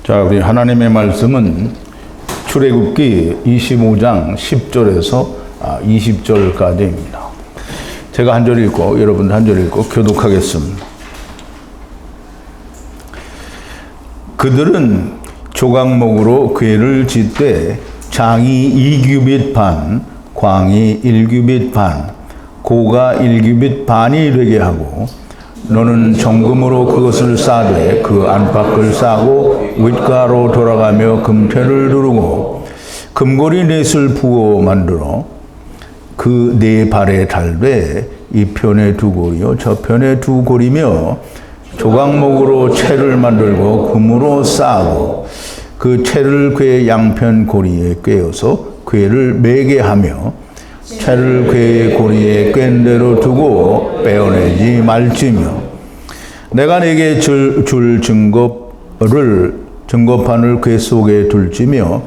자, 우리 하나님의 말씀은 출애굽기 25장 10절에서 20절까지입니다. 제가 한 절 읽고 여러분 한 절 읽고 교독하겠습니다. 그들은 조각목으로 궤를 짓되 장이 2규빗 반, 광이 1규빗 반, 고가 1규빗 반이 되게 하고 너는 정금으로 그것을 싸되 그 안팎을 싸고 윗가로 돌아가며 금태를 두르고 금고리 넷을 부어 만들어 그 네 발에 달되 이 편에 두 고리요 저 편에 두 고리며 조각목으로 채를 만들고 금으로 싸고 그 채를 궤 양편 고리에 꿰어서 궤를 매게 하며 채를 궤 고리에 꿰는 대로 두고 빼어내지 말지며 내가 네게 줄 증거판을 궤 속에 둘지며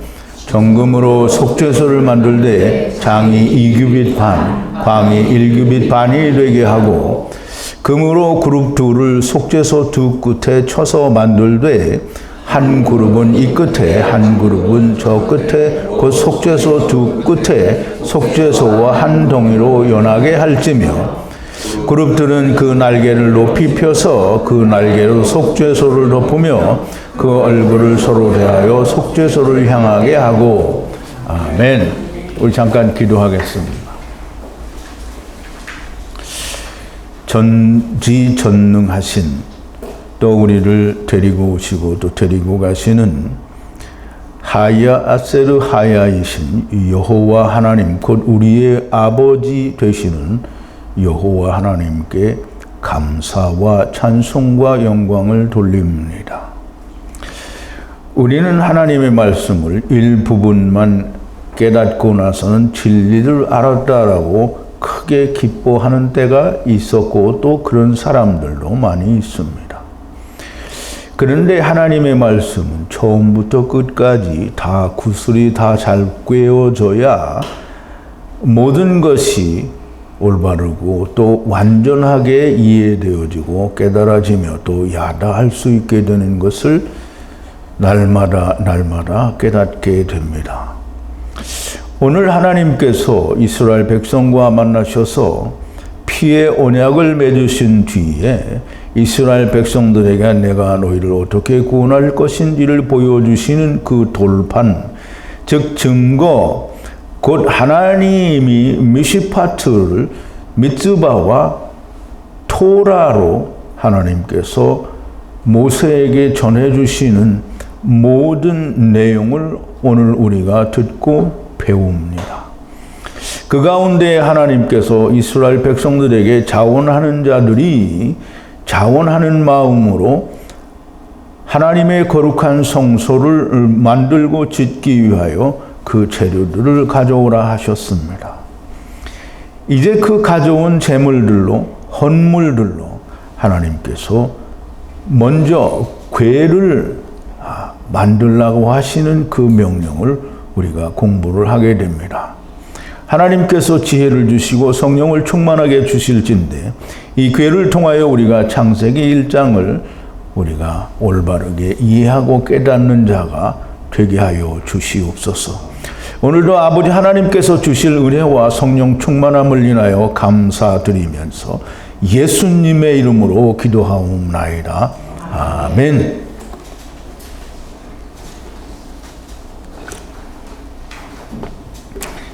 정금으로 속죄소를 만들되 장이 2규빗 반, 광이 1규빗 반이 되게 하고 금으로 그룹 둘을 속죄소 두 끝에 쳐서 만들되 한 그룹은 이 끝에 한 그룹은 저 끝에 그 속죄소 두 끝에 속죄소와 한 동이로 연하게 할지며 그룹들은 그 날개를 높이 펴서 그 날개로 속죄소를 덮으며 그 얼굴을 서로 대하여 속죄소를 향하게 하고 아멘. 우리 잠깐 기도하겠습니다. 전지전능하신 또 우리를 데리고 오시고 또 데리고 가시는 하야 아세르 하야이신 여호와 하나님 곧 우리의 아버지 되시는 여호와 하나님께 감사와 찬송과 영광을 돌립니다. 우리는 하나님의 말씀을 일부분만 깨닫고 나서는 진리를 알았다라고 크게 기뻐하는 때가 있었고 또 그런 사람들도 많이 있습니다. 그런데 하나님의 말씀은 처음부터 끝까지 다 구슬이 다 잘 꿰어져야 모든 것이 올바르고 또 완전하게 이해되어지고 깨달아지며 또 야다할 수 있게 되는 것을 날마다 깨닫게 됩니다. 오늘 하나님께서 이스라엘 백성과 만나셔서 피의 언약을 맺으신 뒤에 이스라엘 백성들에게 내가 너희를 어떻게 구원할 것인지를 보여주시는 그 돌판, 즉 증거, 곧 하나님이 미시파트를 미ツ바와 토라로 하나님께서 모세에게 전해주시는 모든 내용을 오늘 우리가 듣고 배웁니다. 그 가운데 하나님께서 이스라엘 백성들에게 자원하는 자들이 자원하는 마음으로 하나님의 거룩한 성소를 만들고 짓기 위하여 그 재료들을 가져오라 하셨습니다. 이제 그 가져온 재물들로 헌물들로 하나님께서 먼저 궤를 만들라고 하시는 그 명령을 우리가 공부를 하게 됩니다. 하나님께서 지혜를 주시고 성령을 충만하게 주실진데 이 궤를 통하여 우리가 창세기 1장을 우리가 올바르게 이해하고 깨닫는 자가 되게 하여 주시옵소서. 오늘도 아버지 하나님께서 주실 은혜와 성령 충만함을 인하여 감사드리면서 예수님의 이름으로 기도하옵나이다. 아멘.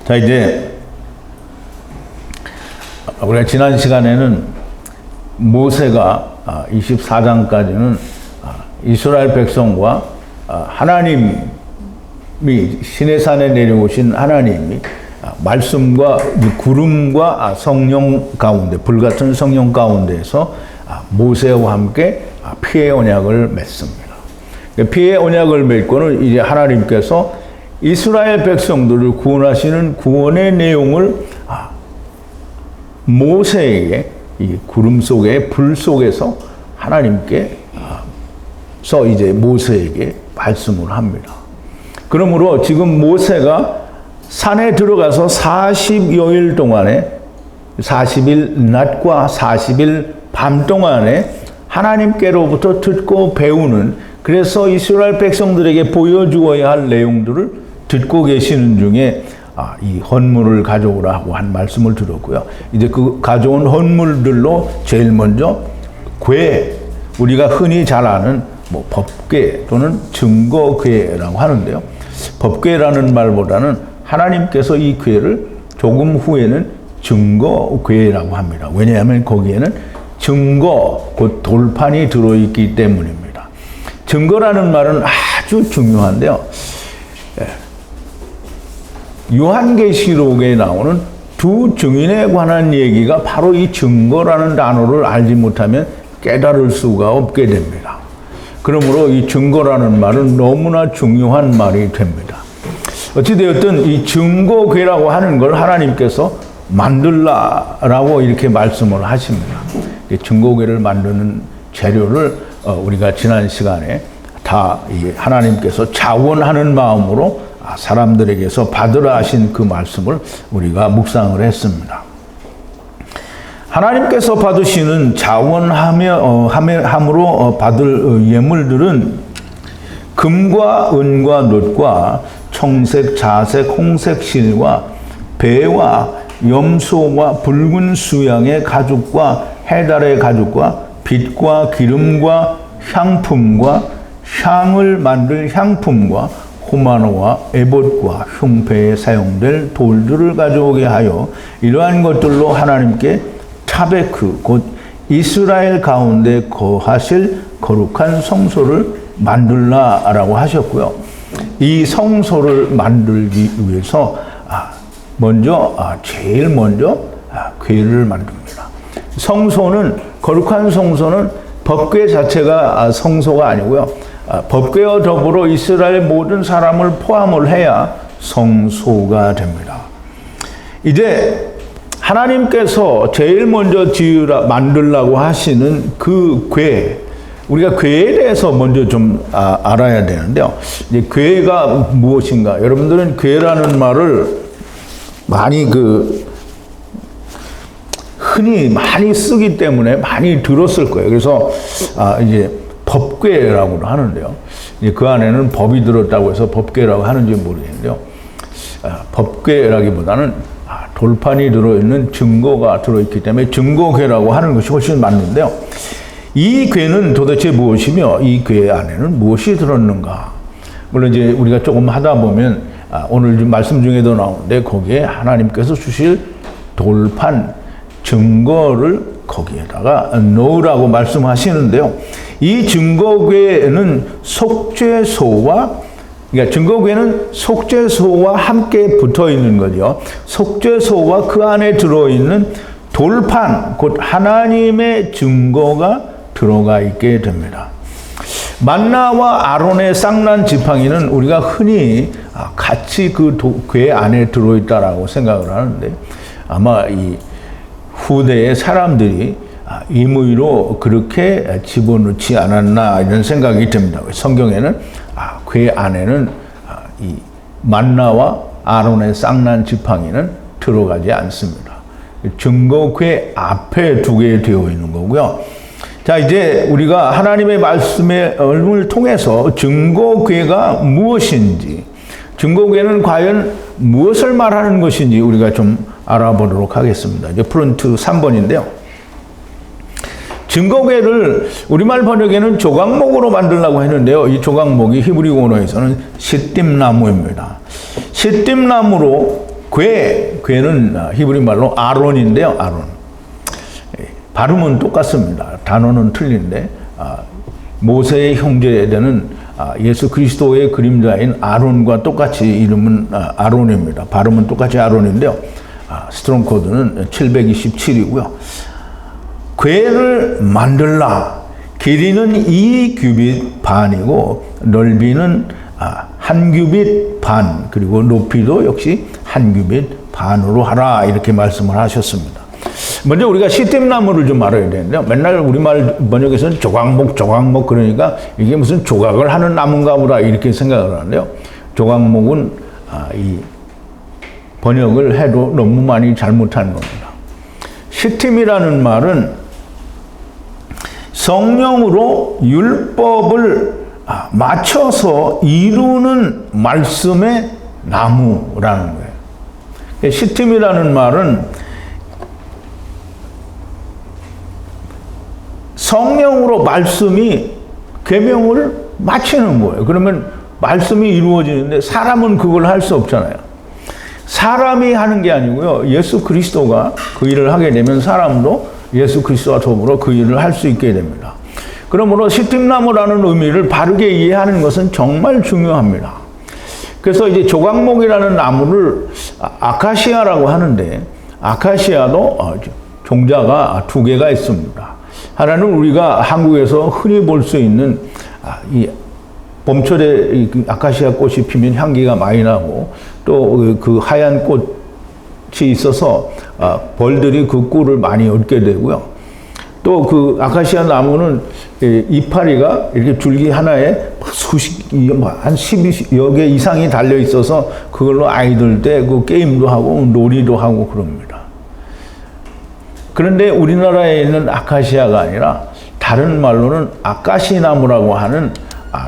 자, 이제 우리가 지난 시간에는 모세가 24장까지는 이스라엘 백성과 하나님이 시내산에 내려오신 하나님이 말씀과 구름과 성령 가운데 불같은 성령 가운데에서 모세와 함께 피의 언약을 맺습니다. 피의 언약을 맺고는 이제 하나님께서 이스라엘 백성들을 구원하시는 구원의 내용을 모세에게 이 구름 속에 불 속에서 하나님께서 이제 모세에게 말씀을 합니다. 그러므로 지금 모세가 산에 들어가서 40여일 동안에 40일 낮과 40일 밤 동안에 하나님께로부터 듣고 배우는 그래서 이스라엘 백성들에게 보여주어야 할 내용들을 듣고 계시는 중에 이 헌물을 가져오라고 한 말씀을 들었고요. 이제 그 가져온 헌물들로 제일 먼저 궤, 우리가 흔히 잘 아는 뭐 법궤 또는 증거궤라고 하는데요. 법궤라는 말보다는 하나님께서 이 궤를 조금 후에는 증거궤라고 합니다. 왜냐하면 거기에는 증거, 곧 돌판이 들어있기 때문입니다. 증거라는 말은 아주 중요한데요. 요한계시록에 나오는 두 증인에 관한 얘기가 바로 이 증거라는 단어를 알지 못하면 깨달을 수가 없게 됩니다. 그러므로 이 증거라는 말은 너무나 중요한 말이 됩니다. 어찌되었든 이 증거궤라고 하는 걸 하나님께서 만들라라고 이렇게 말씀을 하십니다. 증거궤를 만드는 재료를 우리가 지난 시간에 다 하나님께서 자원하는 마음으로 사람들에게서 받으라 하신 그 말씀을 우리가 묵상을 했습니다. 하나님께서 받으시는 자원함으로 받을 예물들은 금과 은과 놋과 청색, 자색, 홍색 실과 배와 염소와 붉은 수양의 가죽과 해달의 가죽과 빛과 기름과 향품과 향을 만들 향품과 호마노와 에봇과 흉패에 사용될 돌들을 가져오게 하여 이러한 것들로 하나님께 타베크 곧 이스라엘 가운데 거하실 거룩한 성소를 만들라라고 하셨고요. 이 성소를 만들기 위해서 제일 먼저 궤를 만듭니다. 성소는 거룩한 성소는 법궤 자체가 성소가 아니고요. 법궤와 더불어 이스라엘 모든 사람을 포함을 해야 성소가 됩니다. 이제 하나님께서 제일 먼저 만들라고 하시는 그 궤, 우리가 궤에 대해서 먼저 좀 알아야 되는데요. 이제 궤가 무엇인가? 여러분들은 궤라는 말을 흔히 많이 쓰기 때문에 많이 들었을 거예요. 그래서 이제 법궤라고 하는데요. 이제 그 안에는 법이 들었다고 해서 법궤라고 하는지 모르겠는데요. 법궤라기보다는 돌판이 들어있는 증거가 들어있기 때문에 증거궤라고 하는 것이 훨씬 맞는데요. 이 궤는 도대체 무엇이며 이 궤 안에는 무엇이 들었는가? 물론 이제 우리가 조금 하다 보면 오늘 말씀 중에도 나오는데 거기에 하나님께서 주실 돌판 증거를 거기에다가 넣으라고 말씀하시는데요. 이 증거궤는 그러니까 증거궤는 속죄소와 함께 붙어 있는 거죠. 속죄소와 그 안에 들어있는 돌판, 곧 하나님의 증거가 들어가 있게 됩니다. 만나와 아론의 쌍난 지팡이는 우리가 흔히 같이 그 궤 안에 들어있다라고 생각을 하는데 아마 이 후대의 사람들이 임의로 그렇게 집어넣지 않았나 이런 생각이 듭니다. 성경에는 궤 안에는 이 만나와 아론의 쌍난 지팡이는 들어가지 않습니다. 증거궤 앞에 두게 되어 있는 거고요. 자, 이제 우리가 하나님의 말씀을 통해서 증거궤가 무엇인지, 증거궤는 과연 무엇을 말하는 것인지 우리가 좀 알아보도록 하겠습니다. 이제 프론트 3번인데요. 증거궤를 우리말 번역에는 조각목으로 만들려고 했는데요. 이 조각목이 히브리 언어에서는 시띠나무입니다. 시띠나무로 궤는 히브리 말로 아론인데요. 아론. 발음은 똑같습니다. 단어는 틀린데 모세의 형제되는 예수 그리스도의 그림자인 아론과 똑같이 이름은 아론입니다. 발음은 똑같이 아론인데요. 스트롱 코드는 727이고요. 궤를 만들라. 길이는 2규빗 반이고 넓이는 1규빗 반, 그리고 높이도 역시 1규빗 반으로 하라, 이렇게 말씀을 하셨습니다. 먼저 우리가 시띠나무를 좀 알아야 되는데요. 맨날 우리말 번역에서는 조각목 그러니까 이게 무슨 조각을 하는 나무인가 보다 이렇게 생각을 하는데요. 조각목은 이 번역을 해도 너무 많이 잘못한 겁니다. 시팀이라는 말은 성령으로 율법을 맞춰서 이루는 말씀의 나무라는 거예요. 시팀이라는 말은 성령으로 말씀이 계명을 마치는 거예요. 그러면 말씀이 이루어지는데 사람은 그걸 할 수 없잖아요. 사람이 하는 게 아니고요. 예수 그리스도가 그 일을 하게 되면 사람도 예수 그리스도와 더불어 그 일을 할 수 있게 됩니다. 그러므로 시팀나무라는 의미를 바르게 이해하는 것은 정말 중요합니다. 그래서 이제 조각목이라는 나무를 아카시아라고 하는데, 아카시아도 종자가 두 개가 있습니다. 하나는 우리가 한국에서 흔히 볼 수 있는 이 봄철에 아카시아 꽃이 피면 향기가 많이 나고, 또 그 하얀 꽃이 있어서 벌들이 그 꿀을 많이 얻게 되고요. 또 그 아카시아 나무는 이파리가 이렇게 줄기 하나에 한 10여 개 이상이 달려 있어서 그걸로 아이들 때 그 게임도 하고 놀이도 하고 그럽니다. 그런데 우리나라에 있는 아카시아가 아니라 다른 말로는 아카시나무라고 하는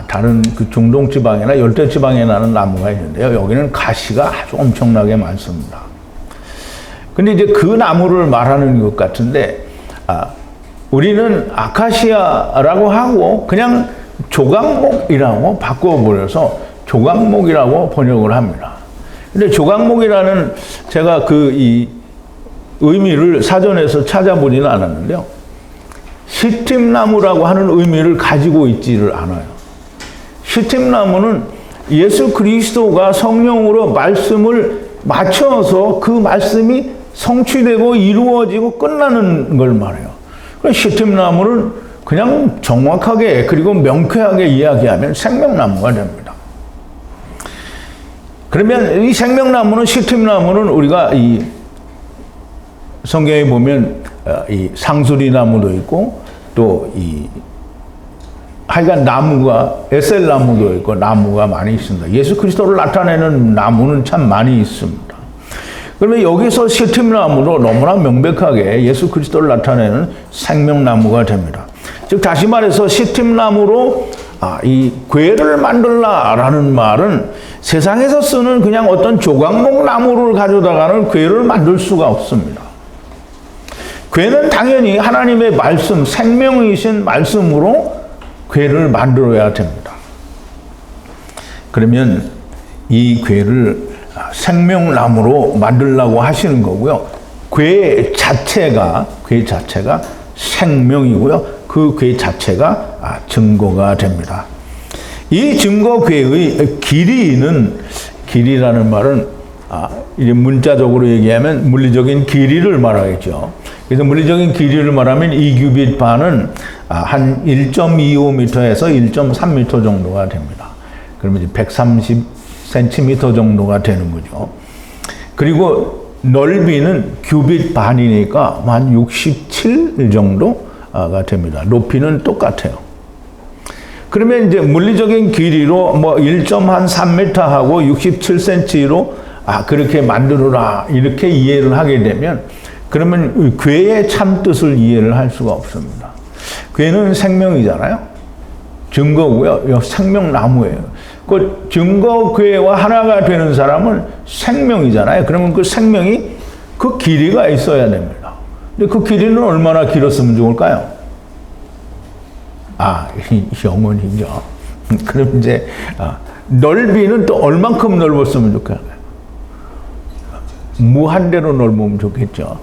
다른 그 중동 지방이나 열대 지방에 나는 나무가 있는데요. 여기는 가시가 아주 엄청나게 많습니다. 근데 이제 그 나무를 말하는 것 같은데, 우리는 아카시아라고 하고 그냥 조각목이라고 바꿔버려서 조각목이라고 번역을 합니다. 근데 조각목이라는 제가 이 의미를 사전에서 찾아보지는 않았는데요. 시팀나무라고 하는 의미를 가지고 있지를 않아요. 시팀나무는 예수 그리스도가 성령으로 말씀을 맞춰서 그 말씀이 성취되고 이루어지고 끝나는 걸 말해요. 시팀나무는 그냥 정확하게 그리고 명쾌하게 이야기하면 생명나무가 됩니다. 그러면 이 생명나무는, 시팀나무는 우리가 이 성경에 보면 이 상수리나무도 있고, 또 하여간 나무가, 에셀나무도 있고 나무가 많이 있습니다. 예수 그리스도를 나타내는 나무는 참 많이 있습니다. 그러면 여기서 시팀나무로 너무나 명백하게 예수 그리스도를 나타내는 생명나무가 됩니다. 즉 다시 말해서 시팀나무로 이 궤를 만들라라는 말은 세상에서 쓰는 그냥 어떤 조각목 나무를 가져다가는 궤를 만들 수가 없습니다. 궤는 당연히 하나님의 말씀, 생명이신 말씀으로 궤를 만들어야 됩니다. 그러면 이 궤를 생명나무로 만들려고 하시는 거고요. 궤 자체가 생명이고요. 그 궤 자체가 증거가 됩니다. 이 증거궤의 길이라는 말은 이제 문자적으로 얘기하면 물리적인 길이를 말하겠죠. 그래서 물리적인 길이를 말하면 2규빗 반은 한 1.25m에서 1.3m 정도가 됩니다. 그러면 이제 130cm 정도가 되는 거죠. 그리고 넓이는 규빗 반이니까 한 67 정도가 됩니다. 높이는 똑같아요. 그러면 이제 물리적인 길이로 뭐 1.3m 하고 67cm로 그렇게 만들어라 이렇게 이해를 하게 되면, 그러면 궤의 참 뜻을 이해를 할 수가 없습니다. 궤는 생명이잖아요. 증거고요. 생명나무예요. 그 증거궤와 하나가 되는 사람은 생명이잖아요. 그러면 그 생명이 그 길이가 있어야 됩니다. 근데 그 길이는 얼마나 길었으면 좋을까요? 영원히죠. 그럼 이제 넓이는 또 얼만큼 넓었으면 좋겠어요? 무한대로 넓으면 좋겠죠.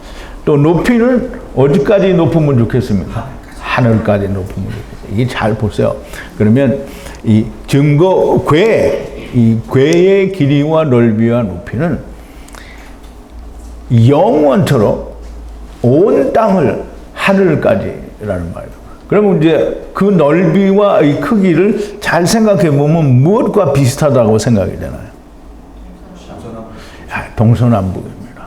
또 높이는 어디까지 높으면 좋겠습니까? 하늘까지 높으면 좋겠어요. 이게 잘 보세요. 그러면 이 이 궤의 길이와 넓이와 높이는 영원토록 온 땅을 하늘까지라는 말이에요. 그러면 이제 그 넓이와 이 크기를 잘 생각해 보면 무엇과 비슷하다고 생각이 되나요? 동서남북입니다.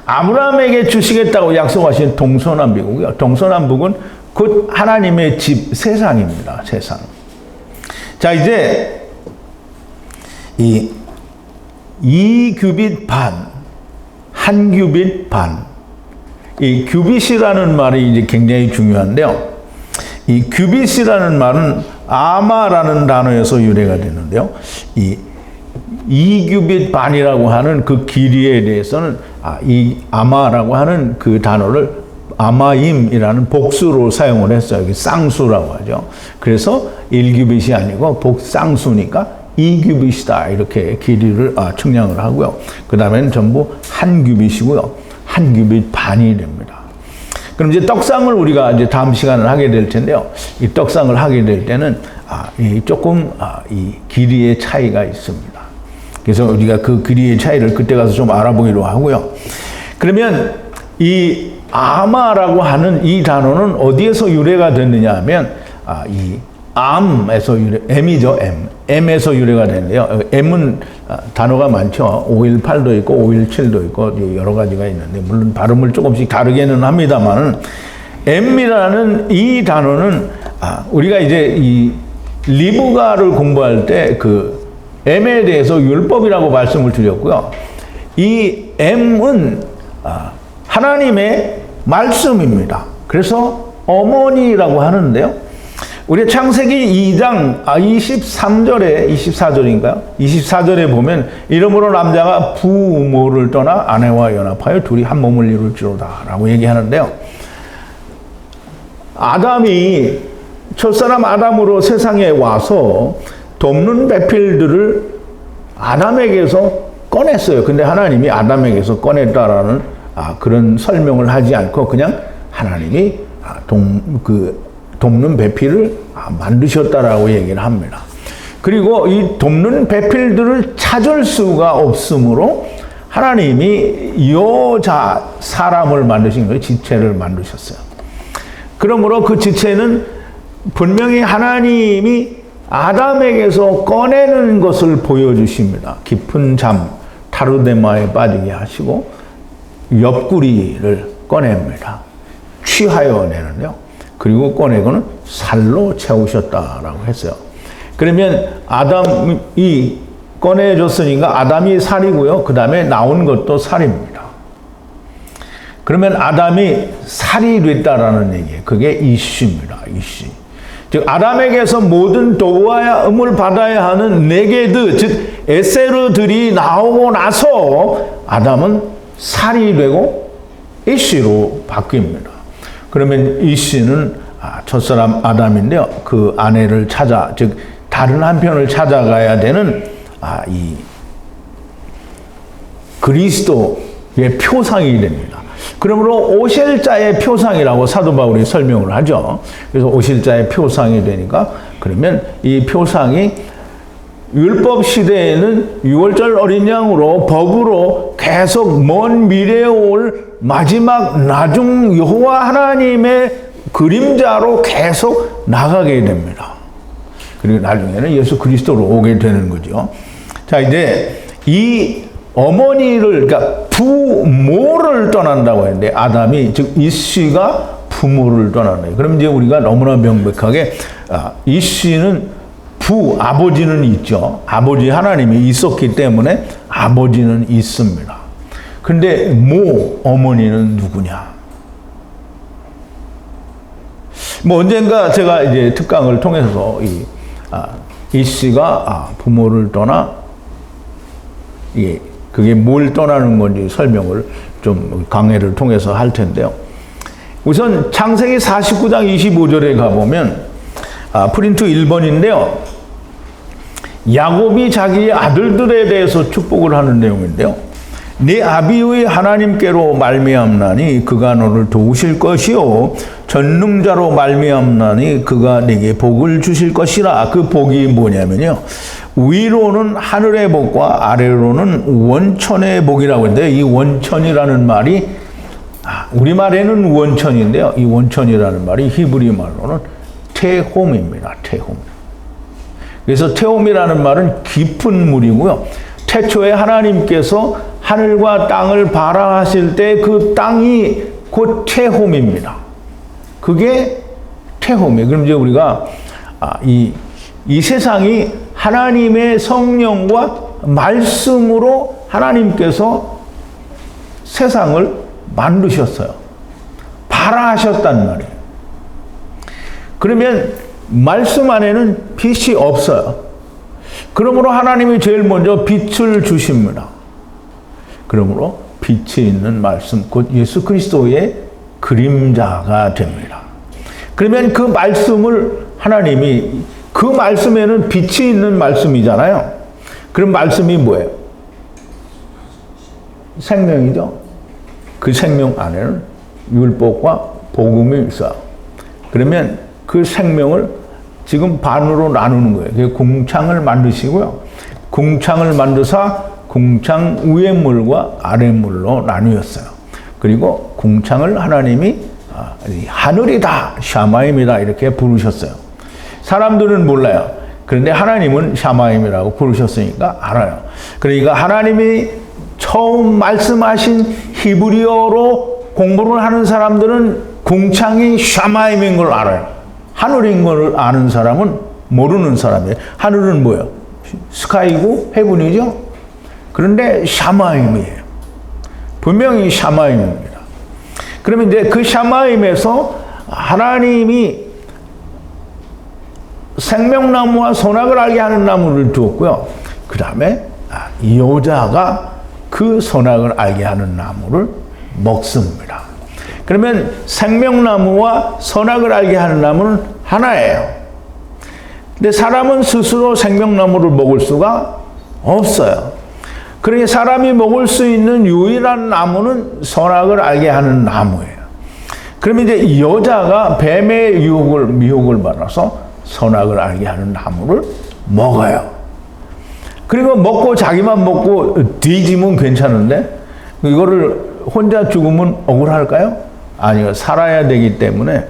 아브라함에게 주시겠다고 약속하신 동서남북이고요. 동서남북은 곧 하나님의 집, 세상입니다. 세상. 자, 이제 이 2규빗 반, 1규빗 반. 이 규빗이라는 말이 이제 굉장히 중요한데요. 이 규빗이라는 말은 아마라는 단어에서 유래가 되는데요. 이 2규빗 반이라고 하는 그 길이에 대해서는 이 아마라고 하는 그 단어를 아마임이라는 복수로 사용을 했어요. 쌍수라고 하죠. 그래서 1규빗이 아니고 복쌍수니까 2규빗이다 이렇게 길이를 측량을 하고요. 그 다음에는 전부 1규빗이고요. 1규빗 반이 됩니다. 그럼 이제 떡상을 우리가 이제 다음 시간을 하게 될 텐데요. 이 떡상을 하게 될 때는 조금 이 길이의 차이가 있습니다. 그래서 우리가 그 길이의 차이를 그때 가서 좀 알아보기로 하고요. 그러면 이 아마라고 하는 이 단어는 어디에서 유래가 됐느냐 하면 이 암에서 M이죠. M에서 유래가 됐는데요. M은 단어가 많죠. 518도 있고 517도 있고 여러 가지가 있는데 물론 발음을 조금씩 다르게는 합니다만 M이라는 이 단어는 우리가 이제 이 리브가를 공부할 때 그 M에 대해서 율법이라고 말씀을 드렸고요. 이 M은 하나님의 말씀입니다. 그래서 어머니라고 하는데요. 우리 창세기 2장 23절에 24절인가요? 24절에 보면 이러므로 남자가 부모를 떠나 아내와 연합하여 둘이 한 몸을 이룰지로다 라고 얘기하는데요. 아담이 첫사람 아담으로 세상에 와서 돕는 배필들을 아담에게서 꺼냈어요. 근데 하나님이 아담에게서 꺼냈다라는 그런 설명을 하지 않고 그냥 하나님이 돕는 배필을 만드셨다라고 얘기를 합니다. 그리고 이 돕는 배필들을 찾을 수가 없으므로 하나님이 여자 사람을 만드신 거예요. 지체를 만드셨어요. 그러므로 그 지체는 분명히 하나님이 아담에게서 꺼내는 것을 보여주십니다. 깊은 잠, 타르데마에 빠지게 하시고 옆구리를 꺼냅니다. 취하여 내는요. 그리고 꺼내고는 살로 채우셨다라고 했어요. 그러면 아담이 꺼내줬으니까 아담이 살이고요. 그 다음에 나온 것도 살입니다. 그러면 아담이 살이 됐다라는 얘기예요. 그게 이씨입니다. 이씨. 즉 아담에게서 모든 도와야 음을 받아야 하는 네게드, 즉 에세르들이 나오고 나서 아담은 살이 되고 이씨로 바뀝니다. 그러면 이씨는 첫사람 아담인데요. 그 아내를 찾아, 즉 다른 한편을 찾아가야 되는 이 그리스도의 표상이 됩니다. 그러므로 오실자의 표상이라고 사도 바울이 설명을 하죠. 그래서 오실자의 표상이 되니까 그러면 이 표상이 율법 시대에는 6월절 어린 양으로 법으로 계속 먼 미래에 올 마지막 나중 여호와 하나님의 그림자로 계속 나가게 됩니다. 그리고 나중에는 예수 그리스도로 오게 되는 거죠. 자, 이제 이 어머니를, 그러니까 부모를 떠난다고 했는데 아담이, 즉 이씨가 부모를 떠난다. 그럼 이제 우리가 너무나 명백하게 이씨는 아버지는 있죠. 아버지 하나님이 있었기 때문에 아버지는 있습니다. 근데 어머니는 누구냐? 언젠가 제가 이제 특강을 통해서 이씨가 부모를 떠나 그게 뭘 떠나는 건지 설명을 좀 강해를 통해서 할 텐데요. 우선 창세기 49장 25절에 가보면 프린트 1번인데요. 야곱이 자기의 아들들에 대해서 축복을 하는 내용인데요. 네 아비의 하나님께로 말미암나니 그가 너를 도우실 것이요 전능자로 말미암나니 그가 네게 복을 주실 것이라. 그 복이 뭐냐면요. 위로는 하늘의 복과 아래로는 원천의 복이라고 했는데 이 원천이라는 말이 우리말에는 원천인데요. 이 원천이라는 말이 히브리 말로는 테홈입니다. 테홈. 그래서 테홈이라는 말은 깊은 물이고요. 태초에 하나님께서 하늘과 땅을 발화하실 때 그 땅이 곧 테홈입니다. 그게 테홈이에요. 그럼 이제 우리가 이 세상이 하나님의 성령과 말씀으로 하나님께서 세상을 만드셨어요. 발화하셨단 말이에요. 그러면 말씀 안에는 빛이 없어요. 그러므로 하나님이 제일 먼저 빛을 주십니다. 그러므로 빛이 있는 말씀, 곧 예수 그리스도의 그림자가 됩니다. 그러면 그 말씀을 하나님이, 그 말씀에는 빛이 있는 말씀이잖아요. 그럼 말씀이 뭐예요? 생명이죠. 그 생명 안에는 율법과 복음이 있어요. 그러면 그 생명을 지금 반으로 나누는 거예요. 그 궁창을 만드시고요. 궁창을 만드사 궁창 위의 물과 아래 물로 나뉘었어요. 그리고 궁창을 하나님이 하늘이다, 샤마임이다 이렇게 부르셨어요. 사람들은 몰라요. 그런데 하나님은 샤마임이라고 부르셨으니까 알아요. 그러니까 하나님이 처음 말씀하신 히브리어로 공부를 하는 사람들은 궁창이 샤마임인 걸 알아요. 하늘인 걸 아는 사람은 모르는 사람이에요. 하늘은 뭐예요? 스카이고 헤븐이죠. 그런데 샤마임이에요. 분명히 샤마임입니다. 그러면 이제 그 샤마임에서 하나님이 생명나무와 선악을 알게 하는 나무를 주었고요. 그 다음에 여자가 그 선악을 알게 하는 나무를 먹습니다. 그러면 생명나무와 선악을 알게 하는 나무는 하나예요. 근데 사람은 스스로 생명나무를 먹을 수가 없어요. 그러니 사람이 먹을 수 있는 유일한 나무는 선악을 알게 하는 나무예요. 그러면 이제 여자가 뱀의 미혹을 받아서 선악을 알게 하는 나무를 먹어요. 그리고 먹고 자기만 먹고 뒤지면 괜찮은데 이거를 혼자 죽으면 억울할까요? 아니요. 살아야 되기 때문에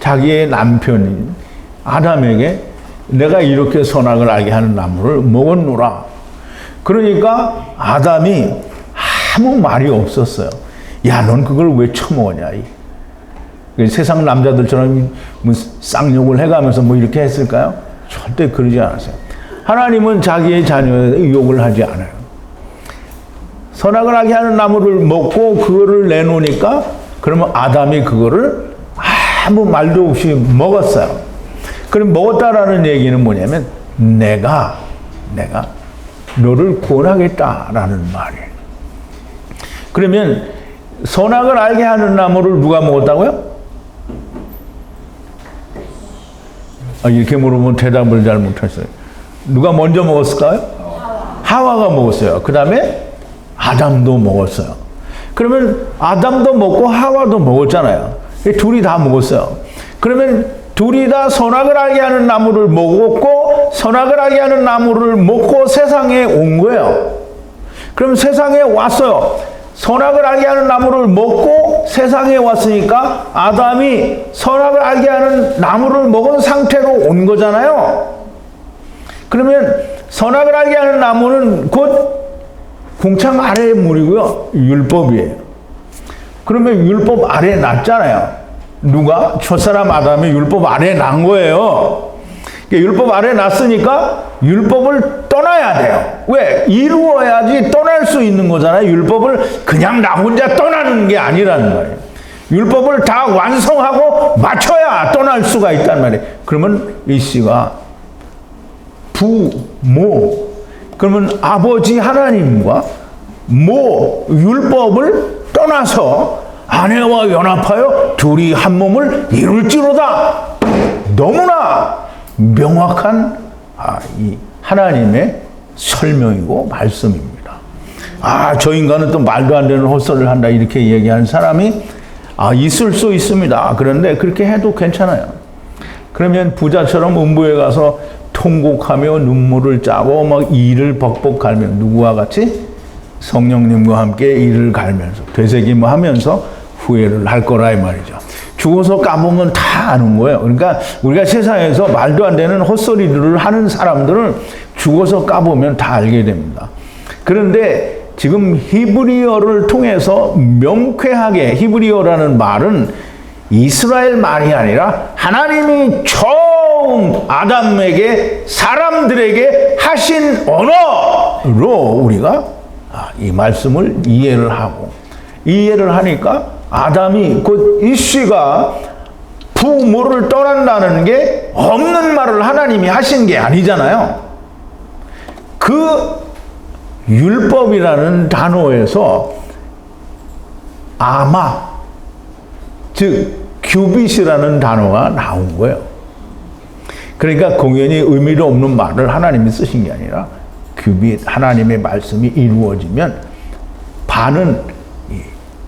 자기의 남편인 아담에게 내가 이렇게 선악을 알게 하는 나무를 먹었노라. 그러니까 아담이 아무 말이 없었어요. 야, 넌 그걸 왜 처먹었냐. 세상 남자들처럼 쌍욕을 해가면서 뭐 이렇게 했을까요? 절대 그러지 않았어요. 하나님은 자기의 자녀에 욕을 하지 않아요. 선악을 알게 하는 나무를 먹고 그거를 내놓으니까 그러면 아담이 그거를 아무 말도 없이 먹었어요. 그럼 먹었다라는 얘기는 뭐냐면 내가 너를 구원하겠다라는 말이에요. 그러면 선악을 알게 하는 나무를 누가 먹었다고요? 이렇게 물으면 대답을 잘 못했어요. 누가 먼저 먹었을까요? 하와가 먹었어요. 그 다음에 아담도 먹었어요. 그러면 아담도 먹고 하와도 먹었잖아요. 둘이 다 먹었어요. 그러면 둘이 다 선악을 알게 하는 나무를 먹었고 선악을 알게 하는 나무를 먹고 세상에 온 거예요. 그럼 세상에 왔어요. 선악을 알게 하는 나무를 먹고 세상에 왔으니까 아담이 선악을 알게 하는 나무를 먹은 상태로 온 거잖아요. 그러면 선악을 알게 하는 나무는 곧 궁창 아래의 물이고요. 율법이에요. 그러면 율법 아래에 놨잖아요. 누가? 첫사람 아담이 율법 아래에 난 거예요. 율법 아래에 놨으니까 율법을 떠나야 돼요. 왜? 이루어야지 떠날 수 있는 거잖아요. 율법을 그냥 나 혼자 떠나는 게 아니라는 거예요. 율법을 다 완성하고 맞춰야 떠날 수가 있단 말이에요. 그러면 이 씨가 부모, 그러면 아버지 하나님과 율법을 떠나서 아내와 연합하여 둘이 한 몸을 이룰지로다. 너무나 명확한 이 하나님의 설명이고 말씀입니다. 저 인간은 또 말도 안 되는 헛소리를 한다 이렇게 얘기하는 사람이 있을 수 있습니다. 그런데 그렇게 해도 괜찮아요. 그러면 부자처럼 음부에 가서 통곡하며 눈물을 짜고 막 이를 벅벅 갈며 누구와 같이 성령님과 함께 이를 갈면서 되새김하면서 후회를 할 거라 이 말이죠. 죽어서 까보면 다 아는 거예요. 그러니까 우리가 세상에서 말도 안 되는 헛소리들을 하는 사람들은 죽어서 까보면 다 알게 됩니다. 그런데 지금 히브리어를 통해서 명쾌하게, 히브리어라는 말은 이스라엘 말이 아니라 하나님이 처음 아담에게 사람들에게 하신 언어로 우리가 이 말씀을 이해를 하고, 이해를 하니까 아담이 곧 이씨가 부모를 떠난다는 게 없는 말을 하나님이 하신 게 아니잖아요. 그 율법이라는 단어에서 아마, 즉 규빗이라는 단어가 나온 거예요. 그러니까 공연히 의미도 없는 말을 하나님이 쓰신 게 아니라 규빗, 하나님의 말씀이 이루어지면 반은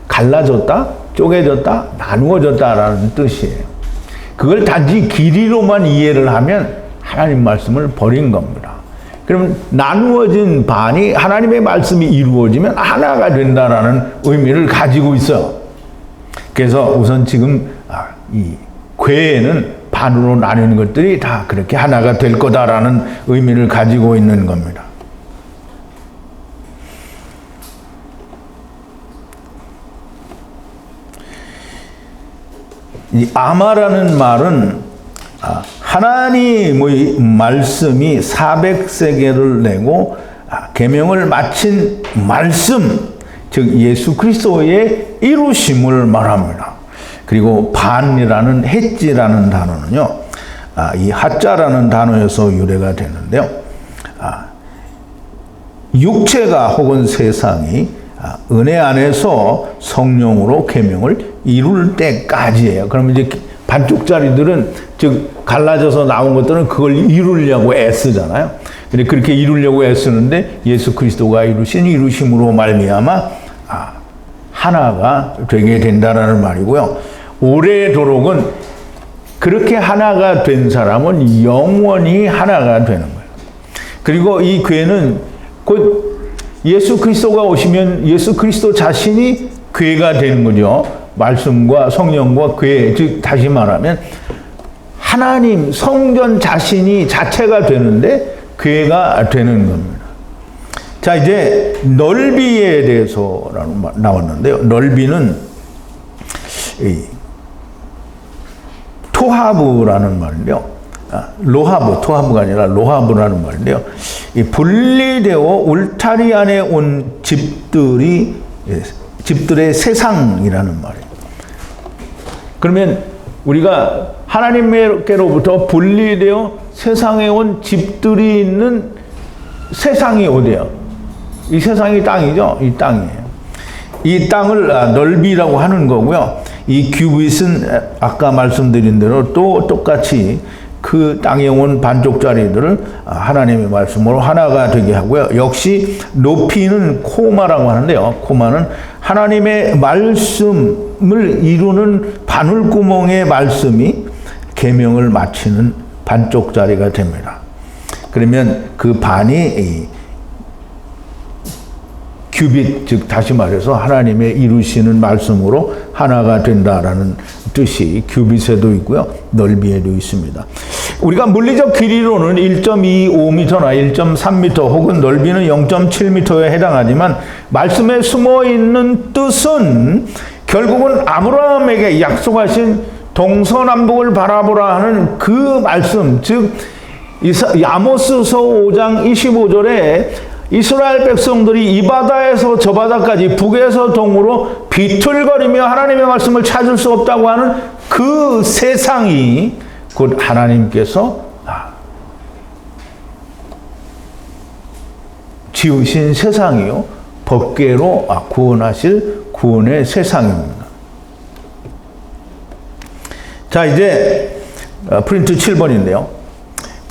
갈라졌다, 쪼개졌다, 나누어졌다라는 뜻이에요. 그걸 단지 길이로만 이해를 하면 하나님 말씀을 버린 겁니다. 그러면 나누어진 반이 하나님의 말씀이 이루어지면 하나가 된다라는 의미를 가지고 있어요. 그래서 우선 지금 이 궤에는 반으로 나뉘는 것들이 다 그렇게 하나가 될 거다라는 의미를 가지고 있는 겁니다. 이 아마라는 말은 하나님의 말씀이 400세계를 내고 계명을 마친 말씀, 즉 예수 그리스도의 이루심을 말합니다. 그리고 반이라는 헷지라는 단어는요, 이 하자라는 단어에서 유래가 되는데요, 육체가 혹은 세상이 은혜 안에서 성령으로 계명을 이룰 때까지예요. 그러면 이제 반쪽짜리들은, 즉 갈라져서 나온 것들은 그걸 이루려고 애쓰잖아요. 근데 그렇게 이루려고 애쓰는데 예수 그리스도가 이루신 이루심으로 말미암아 하나가 되게 된다라는 말이고요. 오래도록은 그렇게 하나가 된 사람은 영원히 하나가 되는 거예요. 그리고 이 궤는 곧 예수 그리스도가 오시면 예수 그리스도 자신이 궤가 되는 거죠. 말씀과 성령과 궤, 즉 다시 말하면 하나님 성전 자체가 되는데 궤가 되는 겁니다. 자, 이제 넓이에 대해서 나왔는데요. 넓이는 토하브라는 말인데요. 토하브가 아니라 로하브라는 말인데요. 이 분리되어 울타리 안에 온 집들의 세상이라는 말이에요. 그러면 우리가 하나님께로부터 분리되어 세상에 온 집들이 있는 세상이 어디예요? 이 세상이 땅이죠? 이 땅이에요. 이 땅을 넓이라고 하는 거고요. 이 규빗은 아까 말씀드린 대로 또 똑같이 그 땅에 온 반쪽짜리들을 하나님의 말씀으로 하나가 되게 하고요. 역시 높이는 코마라고 하는데요. 코마는 하나님의 말씀을 이루는 바늘구멍의 말씀이 계명을 마치는 반쪽짜리가 됩니다. 그러면 그 반이 규빗, 즉 다시 말해서 하나님의 이루시는 말씀으로 하나가 된다라는 뜻이 규빗에도 있고요, 넓이에도 있습니다. 우리가 물리적 길이로는 1.25m나 1.3m 혹은 넓이는 0.7m에 해당하지만 말씀에 숨어 있는 뜻은 결국은 아브라함에게 약속하신 동서남북을 바라보라 하는 그 말씀, 즉 아모스서 5장 25절에 이스라엘 백성들이 이 바다에서 저 바다까지 북에서 동으로 비틀거리며 하나님의 말씀을 찾을 수 없다고 하는 그 세상이 곧 하나님께서 지으신 세상이요, 법궤로 구원하실 구원의 세상입니다. 자, 이제 프린트 7번인데요.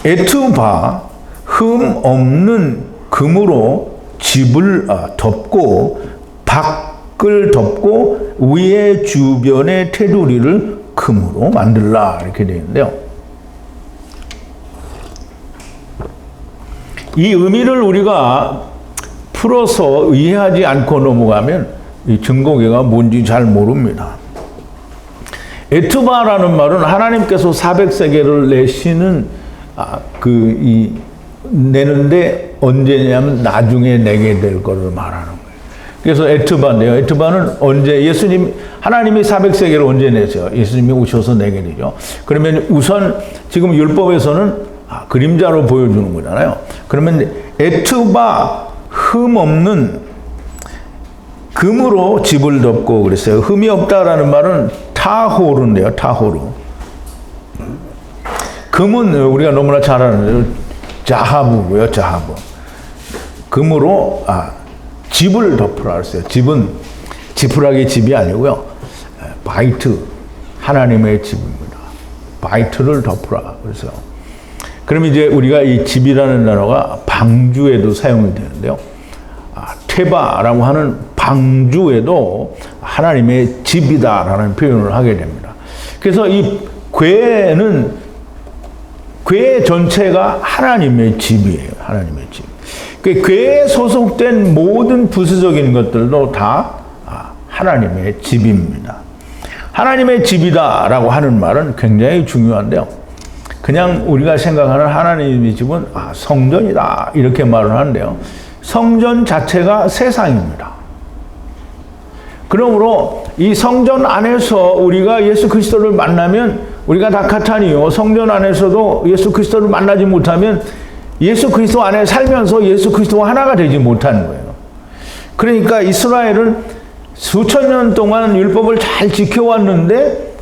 에투바, 흠 없는 금으로 집을 덮고 밖을 덮고 위에 주변의 테두리를 금으로 만들라, 이렇게 되어 있는데요. 이 의미를 우리가 풀어서 이해하지 않고 넘어가면 이 증거계가 뭔지 잘 모릅니다. 에투바라는 말은 하나님께서 400세계를 내시는 내는데 언제냐면 나중에 내게 될 것을 말하는 거예요. 그래서 에투바인데요. 에투바는 언제, 하나님이 400세계를 언제 내세요? 예수님이 오셔서 내게 되죠. 그러면 우선 지금 율법에서는 그림자로 보여주는 거잖아요. 그러면 에투바, 흠 없는 금으로 집을 덮고 그랬어요. 흠이 없다라는 말은 타호르인데요. 타호르. 금은 우리가 너무나 잘 아는 자하부고요, 자하부. 금으로 집을 덮으라 했어요. 집은 지푸라기 집이 아니고요, 바이트, 하나님의 집입니다. 바이트를 덮으라. 그래서 그럼 이제 우리가 이 집이라는 단어가 방주에도 사용이 되는데요. 테바라고 하는 방주에도 하나님의 집이다라는 표현을 하게 됩니다. 그래서 이 궤 전체가 하나님의 집이에요. 하나님의 집. 그 궤에 소속된 모든 부수적인 것들도 다 하나님의 집입니다. 하나님의 집이다라고 하는 말은 굉장히 중요한데요. 그냥 우리가 생각하는 하나님의 집은 성전이다 이렇게 말을 하는데요. 성전 자체가 세상입니다. 그러므로 이 성전 안에서 우리가 예수 그리스도를 만나면 우리가 다 카타니요. 성전 안에서도 예수 그리스도를 만나지 못하면 예수 그리스도 안에 살면서 예수 그리스도와 하나가 되지 못하는 거예요. 그러니까 이스라엘은 수천 년 동안 율법을 잘 지켜왔는데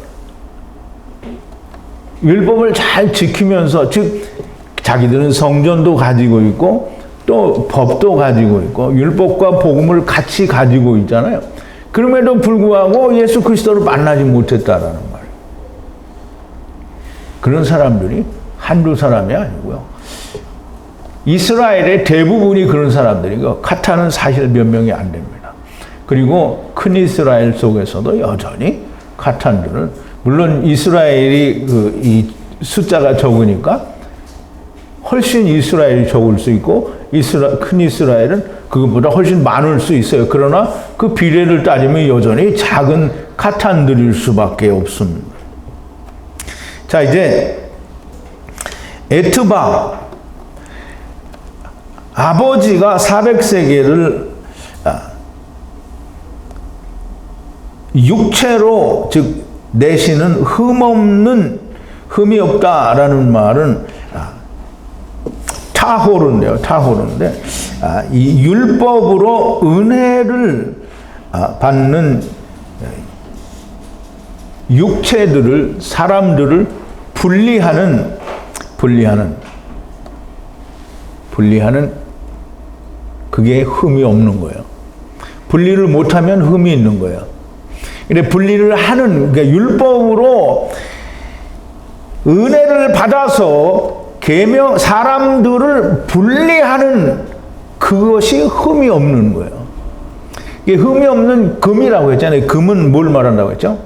율법을 잘 지키면서, 즉 자기들은 성전도 가지고 있고 또 법도 가지고 있고 율법과 복음을 같이 가지고 있잖아요. 그럼에도 불구하고 예수 그리스도를 만나지 못했다라는 말이에요. 그런 사람들이 한두 사람이 아니고요. 이스라엘의 대부분이 그런 사람들이고 카타는 사실 몇 명이 안 됩니다. 그리고 큰 이스라엘 속에서도 여전히 카탄들은, 물론 이스라엘이 이 숫자가 적으니까 훨씬 이스라엘이 적을 수 있고 큰 이스라엘은 그것보다 훨씬 많을 수 있어요. 그러나 그 비례를 따지면 여전히 작은 카탄들일 수밖에 없습니다. 자, 이제 에트바, 아버지가 400세겔을 육체로, 즉 내시는 흠이 없다라는 말은 타호르인데요. 타호르인데 이 율법으로 은혜를 받는 육체들을, 사람들을 분리하는 그게 흠이 없는 거예요. 분리를 못하면 흠이 있는 거예요. 근데 분리를 하는, 그러니까 율법으로 은혜를 받아서 사람들을 분리하는 그것이 흠이 없는 거예요. 이게 흠이 없는 금이라고 했잖아요. 금은 뭘 말한다고 했죠?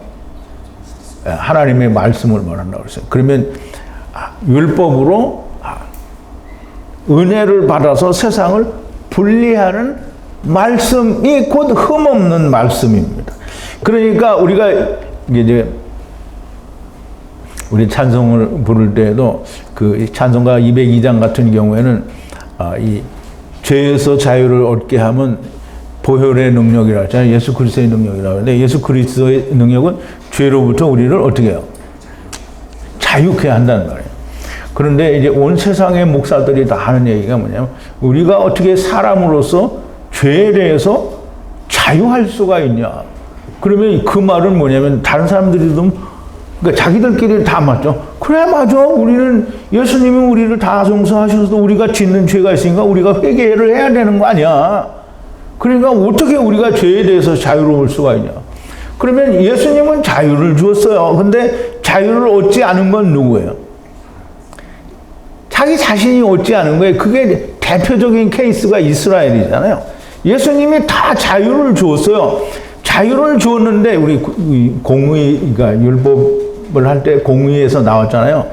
하나님의 말씀을 말한다고 했어요. 그러면 율법으로 은혜를 받아서 세상을 분리하는 말씀이 곧 흠없는 말씀입니다. 그러니까 우리가 이제 우리 찬송을 부를 때에도 그 찬송가 202장 같은 경우에는 이 죄에서 자유를 얻게 하면 보혈의 능력이라 하잖아요. 예수 그리스도의 능력이라고 하는데, 예수 그리스도의 능력은 죄로부터 우리를 어떻게 해요? 자유케 한다는 말이에요. 그런데 이제 온 세상의 목사들이 다 하는 얘기가 뭐냐면, 우리가 어떻게 사람으로서 죄에 대해서 자유할 수가 있냐. 그러면 그 말은 뭐냐면, 다른 사람들이 좀, 그러니까 자기들끼리 다 맞죠. 그래, 맞아. 우리는, 예수님이 우리를 다 용서하셔서 우리가 짓는 죄가 있으니까 우리가 회개를 해야 되는 거 아니야. 그러니까 어떻게 우리가 죄에 대해서 자유로울 수가 있냐. 그러면 예수님은 자유를 주었어요. 근데 자유를 얻지 않은 건 누구예요? 자기 자신이 얻지 않은 거예요. 그게 대표적인 케이스가 이스라엘이잖아요. 예수님이 다 자유를 주었어요. 자유를 주었는데, 우리 공의가 율법을 할 때 공의에서 나왔잖아요.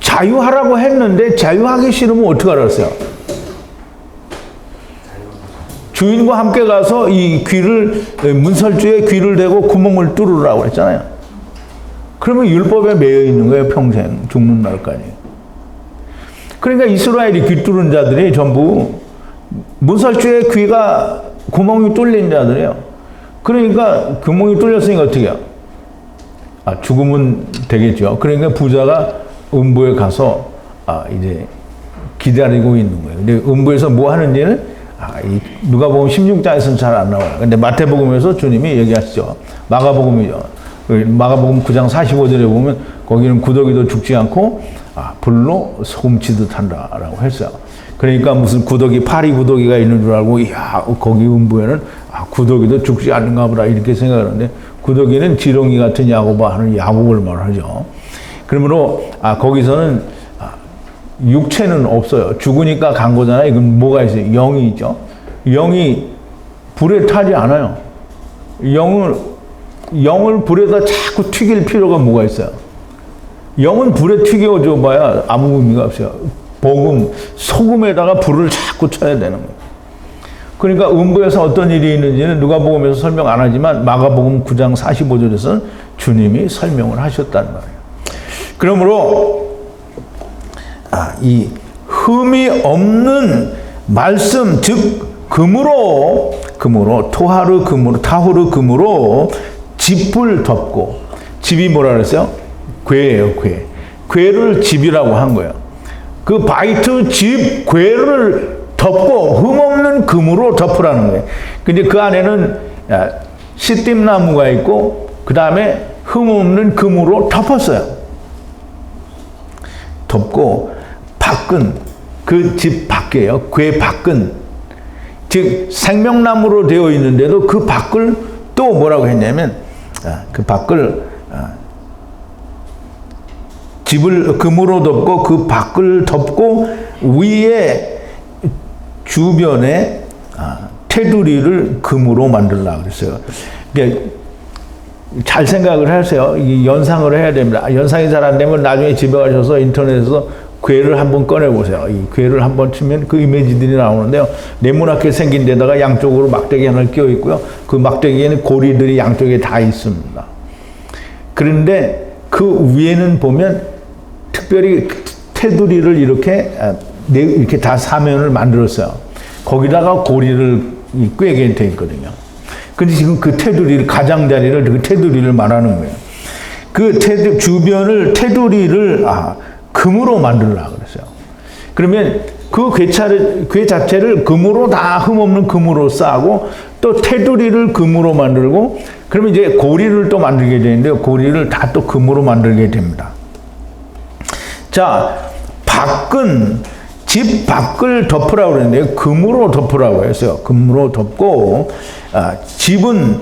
자유하라고 했는데 자유하기 싫으면 어떻게 알았어요? 주인과 함께 가서 이 문설주에 귀를 대고 구멍을 뚫으라고 했잖아요. 그러면 율법에 매여 있는 거예요. 평생 죽는 날까지. 그러니까 이스라엘이 귀 뚫은 자들이 전부 문설주에 귀가 구멍이 뚫린 자들이에요. 그러니까 구멍이 뚫렸으니까 어떻게 해요? 죽으면 되겠죠. 그러니까 부자가 음부에 가서 이제 기다리고 있는 거예요. 근데 음부에서 뭐 하는지는 누가복음 16장에서는 잘 안 나와요. 근데 마태복음에서 주님이 얘기하시죠. 마가복음이죠. 마가복음 9장 45절에 보면 거기는 구더기도 죽지 않고 불로 소금치듯 한다라고 했어요. 그러니까 무슨 구더기, 파리 구더기가 있는 줄 알고, 이야, 거기 음부에는 구더기도 죽지 않는가 보다 이렇게 생각하는데, 구더기는 지렁이 같은 야고바 하는 야곱을 말하죠. 그러므로 거기서는 육체는 없어요. 죽으니까 간 거잖아요. 이건 뭐가 있어요? 영이 있죠. 영이 불에 타지 않아요. 영을 불에다 자꾸 튀길 필요가 뭐가 있어요? 영은 불에 튀겨줘 봐야 아무 의미가 없어요. 복음, 소금에다가 불을 자꾸 쳐야 되는 거예요. 그러니까 음부에서 어떤 일이 있는지는 누가복음에서 설명 안 하지만 마가복음 9장 45절에서는 주님이 설명을 하셨다는 말이에요. 그러므로 이 흠이 없는 말씀, 즉 금으로 타후르 금으로 집을 덮고, 집이 뭐라 그랬어요? 궤예요, 궤. 궤를 집이라고 한 거예요. 그 바이트 집 궤를 덮고 흠없는 금으로 덮으라는 거예요. 근데 그 안에는 시띠나무가 있고 그 다음에 흠없는 금으로 덮었어요. 덮고 밖은 그 집 밖에요. 궤 밖은 즉 생명나무로 되어 있는데도 그 밖을 또 뭐라고 했냐면 그 밖을 집을 금으로 덮고 그 밖을 덮고 위에 주변에 테두리를 금으로 만들라 그랬어요. 그러니까 잘 생각을 하세요. 이 연상을 해야 됩니다. 연상이 잘 안 되면 나중에 집에 가셔서 인터넷에서 궤를 한번 꺼내 보세요. 이 궤를 한번 치면 그 이미지들이 나오는데요. 네모나게 생긴 데다가 양쪽으로 막대기 하나 끼어 있고요. 그 막대기에는 고리들이 양쪽에 다 있습니다. 그런데 그 위에는 보면 특별히 테두리를 이렇게 다 사면을 만들었어요. 거기다가 고리를 꿰게 돼 있거든요. 근데 지금 그 테두리를, 가장자리를, 그 테두리를 말하는 거예요. 그 주변을, 테두리를, 금으로 만들려고 그랬어요. 그러면 그 궤 자체를 금으로 다 흠없는 금으로 싸고 또 테두리를 금으로 만들고 그러면 이제 고리를 또 만들게 되는데요. 고리를 다 또 금으로 만들게 됩니다. 자, 밖은 집 밖을 덮으라고 그랬는데 금으로 덮으라고 했어요. 금으로 덮고 집은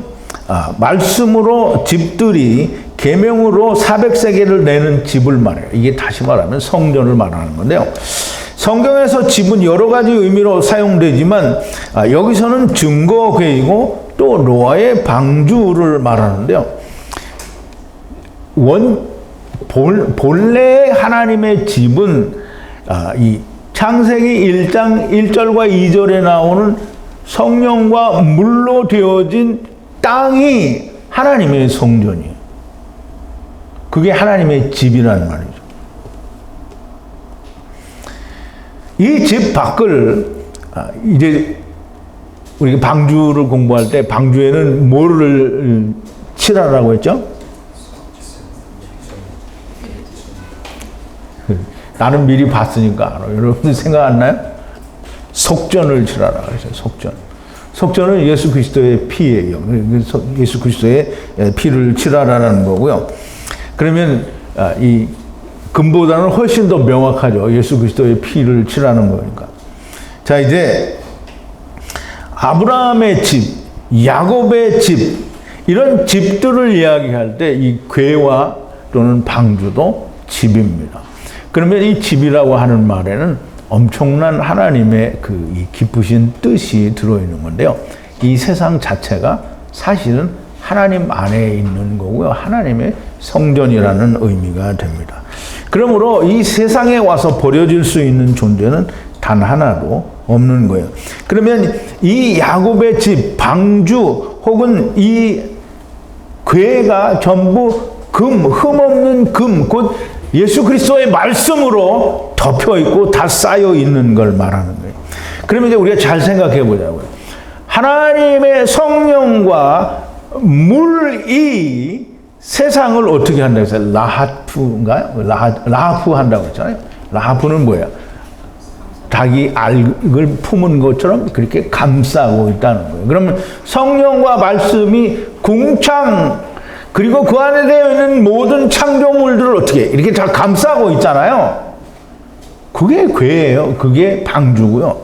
말씀으로 집들이 계명으로 400세겔을 내는 집을 말해요. 이게 다시 말하면 성전을 말하는 건데요. 성경에서 집은 여러 가지 의미로 사용되지만 여기서는 증거궤이고 또 노아의 방주를 말하는데요. 본래 하나님의 집은 이 창세기 1장 1절과 2절에 나오는 성령과 물로 되어진 땅이 하나님의 성전이에요. 그게 하나님의 집이라는 말이죠. 이 집 밖을 이제 우리가 방주를 공부할 때 방주에는 뭐를 칠하라고 했죠? 나는 미리 봤으니까 알아. 여러분 생각 안 나요? 속전을 칠하라 그랬어요. 속전. 속전은 예수 그리스도의 피예요. 예수 그리스도의 피를 칠하라는 거고요. 그러면 이 금보다는 훨씬 더 명확하죠. 예수 그리스도의 피를 칠하는 거니까. 자, 이제 아브라함의 집, 야곱의 집, 이런 집들을 이야기할 때 이 궤와 또는 방주도 집입니다. 그러면 이 집이라고 하는 말에는 엄청난 하나님의 이 기쁘신 뜻이 들어있는 건데요. 이 세상 자체가 사실은 하나님 안에 있는 거고요. 하나님의 성전이라는 의미가 됩니다. 그러므로 이 세상에 와서 버려질 수 있는 존재는 단 하나도 없는 거예요. 그러면 이 야곱의 집, 방주 혹은 이 궤가 전부 흠없는 금, 곧 예수 그리스도의 말씀으로 덮여 있고 다 쌓여 있는 걸 말하는 거예요. 그러면 이제 우리가 잘 생각해 보자고요. 하나님의 성령과 물이 세상을 어떻게 한다고 했어요? 라하프인가요? 라하프 한다고 했잖아요. 라하프는 뭐예요? 닭이 알을 품은 것처럼 그렇게 감싸고 있다는 거예요. 그러면 성령과 말씀이 궁창 그리고 그 안에 되어 있는 모든 창조물들을 어떻게 이렇게 다 감싸고 있잖아요. 그게 궤예요. 그게 방주고요.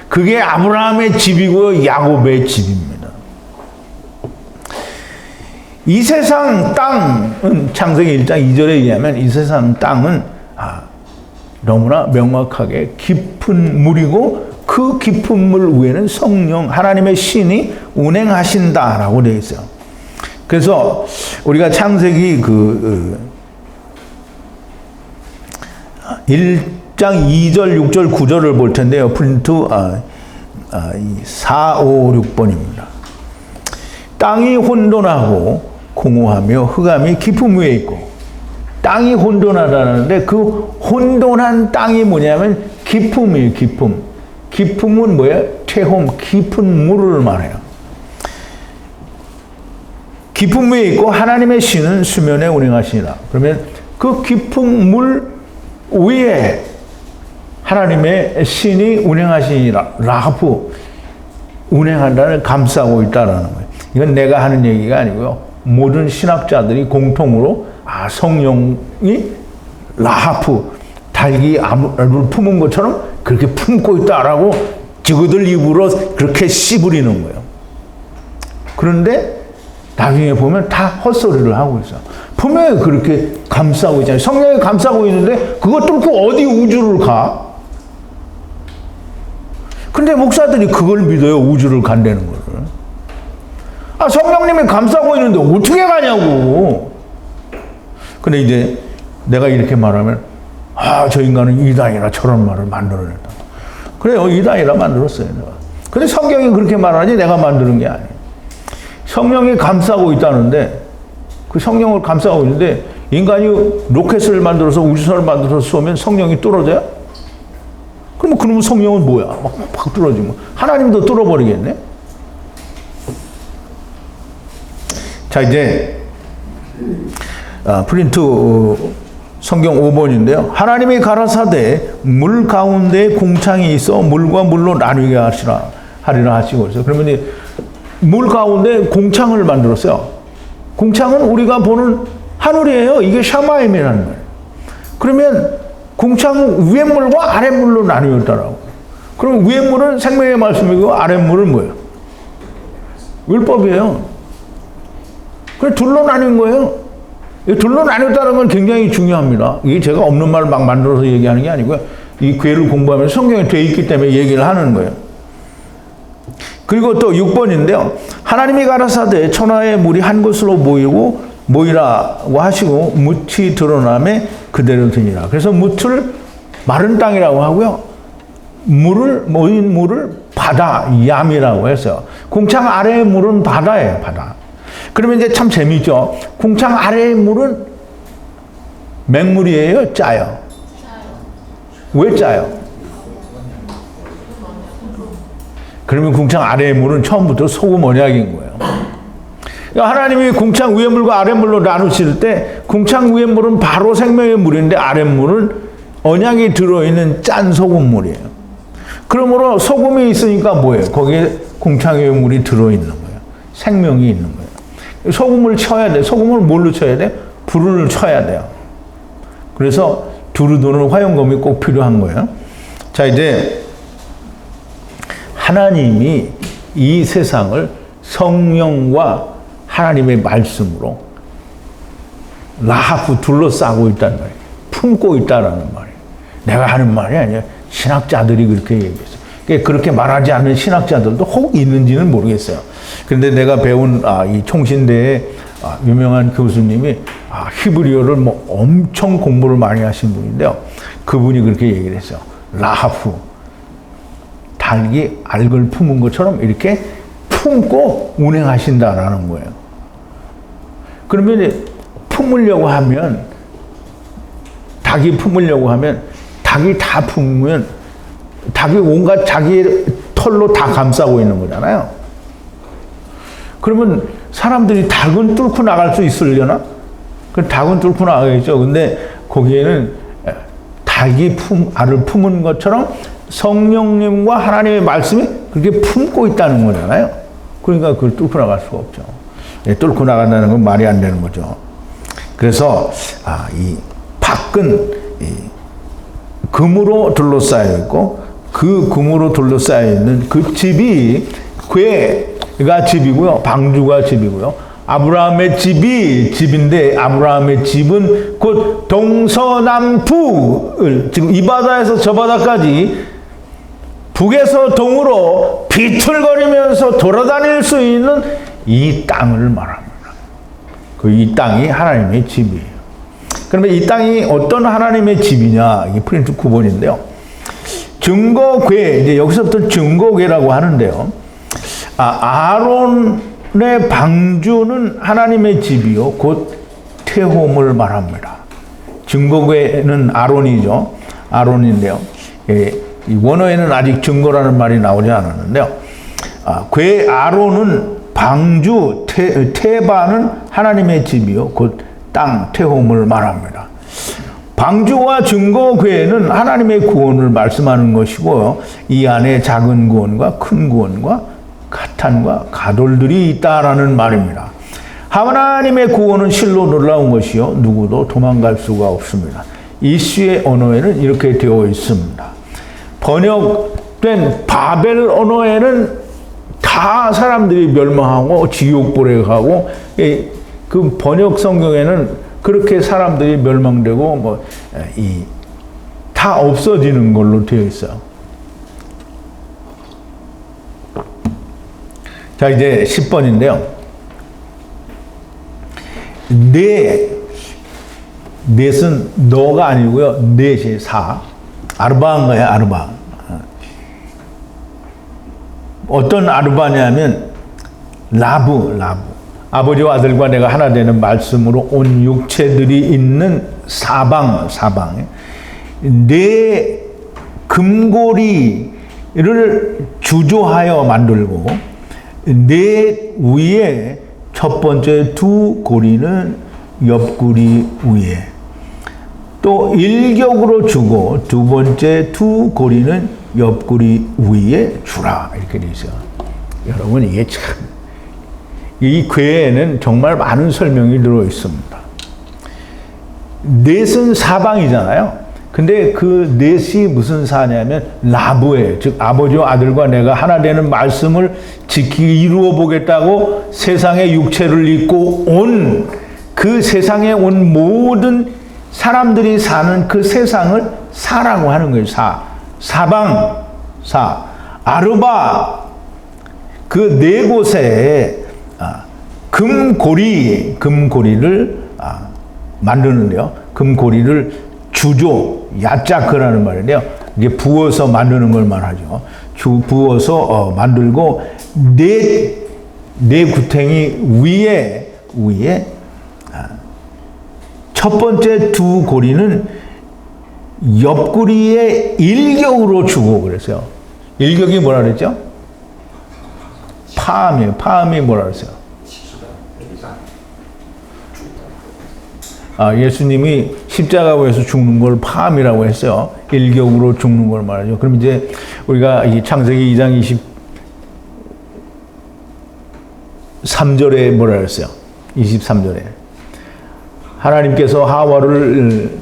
그게 아브라함의 집이고요. 야곱의 집입니다. 이 세상 땅은 창세기 1장 2절에 의하면 이 세상 땅은 너무나 명확하게 깊은 물이고 그 깊은 물 위에는 성령 하나님의 신이 운행하신다라고 되어 있어요. 그래서 우리가 창세기 1장 2절, 6절, 9절을 볼 텐데요. 프린트 4, 5, 6번입니다. 땅이 혼돈하고 공허하며 흑암이 깊음 위에 있고, 땅이 혼돈하다는데 그 혼돈한 땅이 뭐냐면 깊음이에요. 깊음. 깊음은 뭐예요? 태홈, 깊은 물을 말해요. 깊은 위에 있고 하나님의 신은 수면에 운행하시니라. 그러면 그 깊은 물 위에 하나님의 신이 운행하시니라. 라프, 운행한다는 감싸고 있다라는 거예요. 이건 내가 하는 얘기가 아니고요. 모든 신학자들이 공통으로 성령이 라하프, 닭이 알을 품은 것처럼 그렇게 품고 있다라고 저그들 입으로 그렇게 씨부리는 거예요. 그런데 나중에 보면 다 헛소리를 하고 있어. 분명히 그렇게 감싸고 있잖아요. 성령이 감싸고 있는데 그거 뚫고 어디 우주를 가? 근데 목사들이 그걸 믿어요. 우주를 간다는 거를. 성령님이 감싸고 있는데 어떻게 가냐고. 근데 이제 내가 이렇게 말하면 저 인간은 이단이라 저런 말을 만들어냈다. 그래요. 이단이라 만들었어요. 내가. 근데 성경이 그렇게 말하지 내가 만드는 게 아니에요. 성령이 감싸고 있다는데 그 성령을 감싸고 있는데 인간이 로켓을 만들어서 우주선을 만들어서 쏘면 성령이 뚫어져요? 그러면 그놈의 성령은 뭐야? 막 뚫어지면 하나님도 뚫어버리겠네? 자, 이제 프린트 성경 5번인데요. 하나님이 가라사대 물 가운데 공창이 있어 물과 물로 나누게 하리라 하시고 있어요. 그러면 이제 물 가운데 공창을 만들었어요. 공창은 우리가 보는 하늘이에요. 이게 샤마임이라는 거예요. 그러면 공창 위의 물과 아래 물로 나누었다라고. 그럼 위의 물은 생명의 말씀이고 아래 물은 뭐예요? 율법이에요. 그래서 둘로 나뉜 거예요. 둘로 나눴다는 건 굉장히 중요합니다. 이게 제가 없는 말 막 만들어서 얘기하는 게 아니고요. 이 괴를 공부하면서 성경에 되어 있기 때문에 얘기를 하는 거예요. 그리고 또 6번인데요. 하나님이 가라사대 천하의 물이 한 곳으로 모이라고 하시고 묻이 드러남에 그대로 되니라. 그래서 묻을 마른 땅이라고 하고요. 모인 물을 바다, 얌이라고 했어요. 공창 아래의 물은 바다예요, 바다. 그러면 이제 참 재미있죠. 궁창 아래의 물은 맹물이에요? 짜요? 왜 짜요? 그러면 궁창 아래의 물은 처음부터 소금 언약인 거예요. 하나님이 궁창 위의 물과 아래 물로 나누실 때 궁창 위의 물은 바로 생명의 물인데 아래 물은 언약이 들어있는 짠 소금물이에요. 그러므로 소금이 있으니까 뭐예요? 거기에 궁창 위의 물이 들어있는 거예요. 생명이 있는 거예요. 소금을 쳐야 돼. 소금을 뭘로 쳐야 돼? 불을 쳐야 돼요. 그래서 두루도는 화용검이 꼭 필요한 거예요. 자, 이제 하나님이 이 세상을 성령과 하나님의 말씀으로 라하프 둘러싸고 있다는 말이에요. 품고 있다라는 말이에요. 내가 하는 말이 아니에요. 신학자들이 그렇게 얘기했어요. 그렇게 말하지 않는 신학자들도 혹 있는지는 모르겠어요. 그런데 내가 배운 이 총신대의 유명한 교수님이 히브리어를 뭐 엄청 공부를 많이 하신 분인데요. 그분이 그렇게 얘기를 했어요. 라하프, 닭이 알을 품은 것처럼 이렇게 품고 운행하신다라는 거예요. 그러면 이제 품으려고 하면 닭이 품으려고 하면 닭이 다 품으면 닭이 온갖 자기의 털로 다 감싸고 있는 거잖아요. 그러면 사람들이 닭은 뚫고 나갈 수 있으려나? 그 닭은 뚫고 나가겠죠. 근데 거기에는 닭이 알을 품은 것처럼 성령님과 하나님의 말씀이 그렇게 품고 있다는 거잖아요. 그러니까 그걸 뚫고 나갈 수가 없죠. 뚫고 나간다는 건 말이 안 되는 거죠. 그래서 이 밖은 금으로 둘러싸여 있고 그 금으로 둘러싸여 있는 그 집이 궤가 집이고요. 방주가 집이고요. 아브라함의 집이 집인데 아브라함의 집은 곧 동서남북을 지금 이 바다에서 저 바다까지 북에서 동으로 비틀거리면서 돌아다닐 수 있는 이 땅을 말합니다. 이 땅이 하나님의 집이에요. 그러면 이 땅이 어떤 하나님의 집이냐? 이게 프린트 9번인데요. 증거궤, 이제 여기서부터 증거궤라고 하는데요. 아론의 방주는 하나님의 집이요. 곧 태홈을 말합니다. 증거궤는 아론이죠. 아론인데요. 이 원어에는 아직 증거라는 말이 나오지 않았는데요. 궤 아론은 방주, 태바는 하나님의 집이요. 곧 땅, 태홈을 말합니다. 방주와 증거궤는 하나님의 구원을 말씀하는 것이고요. 이 안에 작은 구원과 큰 구원과 가탄과 가돌들이 있다라는 말입니다. 하나님의 구원은 실로 놀라운 것이요. 누구도 도망갈 수가 없습니다. 이슈의 언어에는 이렇게 되어 있습니다. 번역된 바벨 언어에는 다 사람들이 멸망하고 지옥불에 가고 그 번역 성경에는 그렇게 사람들이 멸망되고 다 없어지는 걸로 되어 있어요. 자, 이제 10번인데요. 넷은 너가 아니고요. 넷이 사. 아르바인 거예요, 아르바. 어떤 아르바냐면 라브. 아버지와 아들과 내가 하나 되는 말씀으로 온 육체들이 있는 사방. 네 금고리를 주조하여 만들고 네 위에 첫 번째 두 고리는 옆구리 위에 또 일격으로 주고 두 번째 두 고리는 옆구리 위에 주라. 이렇게 되어 있어요. 여러분, 이게 참, 이 궤에는 정말 많은 설명이 들어 있습니다. 넷은 사방이잖아요. 근데 그 넷이 무슨 사냐면 라브예요. 즉 아버지와 아들과 내가 하나 되는 말씀을 지키기 이루어 보겠다고 세상의 육체를 입고 온 그 세상에 온 모든 사람들이 사는 그 세상을 사라고 하는 거예요. 사방. 아르바. 그 네 곳에 금고리를 만드는데요. 금고리를 주조, 야짜크라는 말인데요. 이게 부어서 만드는 걸 말하죠. 부어서 만들고 네 구탱이 위에 첫 번째 두 고리는 옆구리에 일격으로 주고 그랬어요. 일격이 뭐라 그랬죠? 파암이에요. 파암이 뭐라 그랬어요? 예수님이 십자가에서 죽는 걸 파암이라고 했어요. 일격으로 죽는 걸 말하죠. 그럼 이제 우리가 이 창세기 2장 23절에 뭐라 그랬어요? 23절에 하나님께서 하와를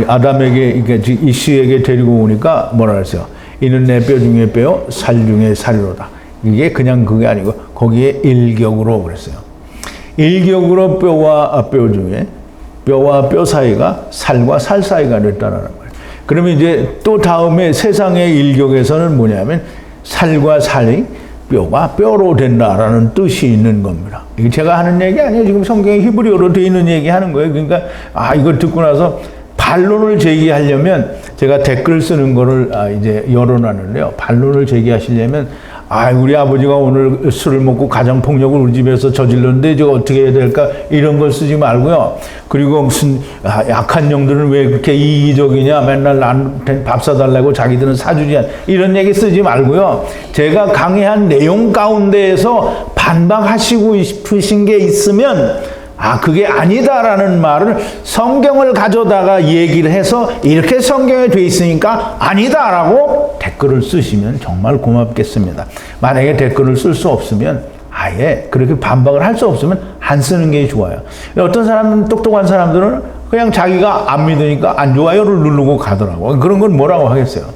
아담에게 이씨에게 데리고 오니까 뭐라 그랬어요? 이는 내 뼈 중에 뼈요 살 중에 살이로다. 이게 그냥 그게 아니고 거기에 일격으로 그랬어요. 일격으로 뼈와 뼈 중에 뼈와 뼈 사이가 살과 살 사이가 됐다라는 거예요. 그러면 이제 또 다음에 세상의 일격에서는 뭐냐면 살과 살이 뼈가 뼈로 된다라는 뜻이 있는 겁니다. 이게 제가 하는 얘기 아니에요. 지금 성경에 히브리어로 되어 있는 얘기 하는 거예요. 그러니까 이걸 듣고 나서 반론을 제기하려면 제가 댓글 쓰는 거를 이제 열어놨는데요. 반론을 제기하시려면 우리 아버지가 오늘 술을 먹고 가정폭력을 우리 집에서 저질렀는데 이제 어떻게 해야 될까? 이런 걸 쓰지 말고요. 그리고 무슨 약한 영들은 왜 그렇게 이기적이냐? 맨날 나한테 밥 사달라고 자기들은 사주지 않 이런 얘기 쓰지 말고요. 제가 강의한 내용 가운데에서 반박하시고 싶으신 게 있으면 그게 아니다라는 말을 성경을 가져다가 얘기를 해서 이렇게 성경에 돼 있으니까 아니다라고 댓글을 쓰시면 정말 고맙겠습니다. 만약에 댓글을 쓸 수 없으면 아예 그렇게 반박을 할 수 없으면 안 쓰는 게 좋아요. 어떤 사람은, 똑똑한 사람들은 그냥 자기가 안 믿으니까 안 좋아요를 누르고 가더라고. 그런 건 뭐라고 하겠어요.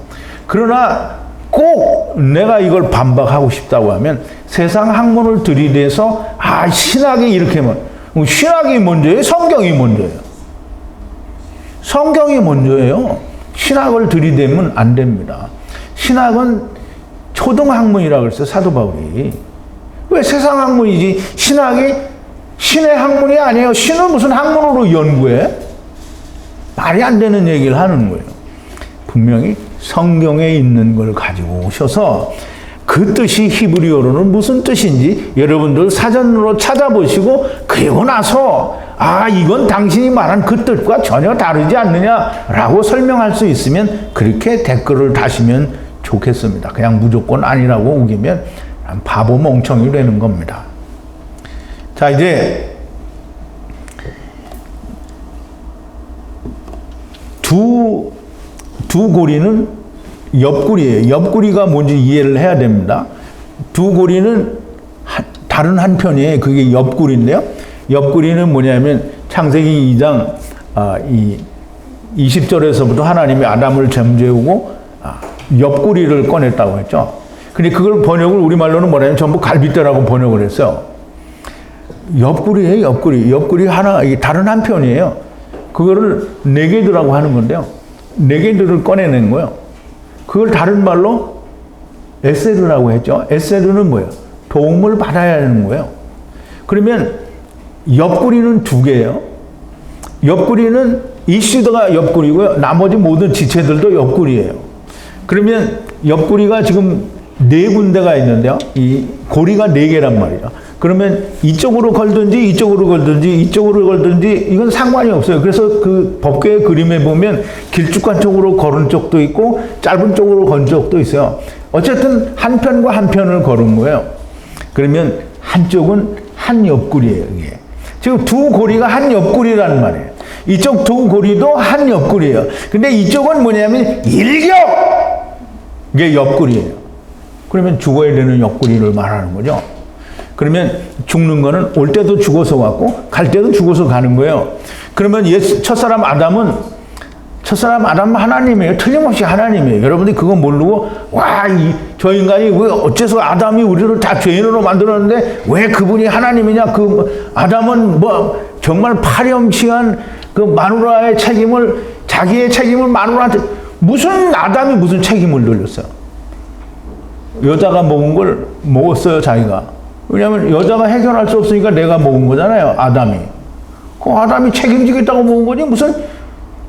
그러나 꼭 내가 이걸 반박하고 싶다고 하면 세상 학문을 들이대서 신학이 이렇게만, 신학이 먼저예요? 성경이 먼저예요? 성경이 먼저예요. 신학을 들이대면 안 됩니다. 신학은 초등학문이라고 그랬어요, 사도 바울이. 왜 세상 학문이지? 신학이 신의 학문이 아니에요. 신을 무슨 학문으로 연구해? 말이 안 되는 얘기를 하는 거예요. 분명히 성경에 있는 걸 가지고 오셔서 그 뜻이 히브리어로는 무슨 뜻인지 여러분들 사전으로 찾아보시고, 그리고 나서 이건 당신이 말한 그 뜻과 전혀 다르지 않느냐라고 설명할 수 있으면 그렇게 댓글을 다시면 좋겠습니다. 그냥 무조건 아니라고 우기면 바보 멍청이 되는 겁니다. 자, 이제 두 고리는 옆구리예요. 옆구리가 뭔지 이해를 해야 됩니다. 두 고리는 다른 한편이에요. 그게 옆구리인데요. 옆구리는 뭐냐면 창세기 2장 20절에서부터 하나님이 아담을 잠재우고 옆구리를 꺼냈다고 했죠. 근데 그걸 번역을 우리말로는 뭐냐면 전부 갈빗대라고 번역을 했어요. 옆구리예요, 옆구리. 옆구리 하나, 다른 한편이에요. 그거를 네게드라고 하는 건데요. 네게드를 꺼내낸 거예요. 그걸 다른 말로 에세르라고 했죠. 에세르는 뭐예요? 도움을 받아야 하는 거예요. 그러면 옆구리는 두 개예요. 옆구리는 이시드가 옆구리고요. 나머지 모든 지체들도 옆구리예요. 그러면 옆구리가 지금 네 군데가 있는데요. 이 고리가 네 개란 말이에요. 그러면 이쪽으로 걸든지 이쪽으로 걸든지 이쪽으로 걸든지 이건 상관이 없어요. 그래서 그 법궤의 그림에 보면 길쭉한 쪽으로 걸은 쪽도 있고 짧은 쪽으로 건 쪽도 있어요. 어쨌든 한 편과 한 편을 걸은 거예요. 그러면 한쪽은 한 옆구리예요. 이게. 지금 두 고리가 한 옆구리라는 말이에요. 이쪽 두 고리도 한 옆구리예요. 근데 이쪽은 뭐냐면 일격! 이게 옆구리예요. 그러면 죽어야 되는 옆구리를 말하는 거죠. 그러면 죽는 거는 올 때도 죽어서 왔고 갈 때도 죽어서 가는 거예요. 그러면 첫사람 아담은 하나님이에요. 틀림없이 하나님이에요. 여러분들이 그거 모르고 저 인간이 왜 어째서 아담이 우리를 다 죄인으로 만들었는데 왜 그분이 하나님이냐? 그 아담은 뭐 정말 파렴치한 그 마누라의 책임을, 자기의 책임을 마누라한테, 무슨 아담이 무슨 책임을 돌렸어요? 여자가 먹은 걸 먹었어요, 자기가. 왜냐하면 여자가 해결할 수 없으니까 내가 먹은 거잖아요, 아담이. 그 아담이 책임지겠다고 먹은 거지, 무슨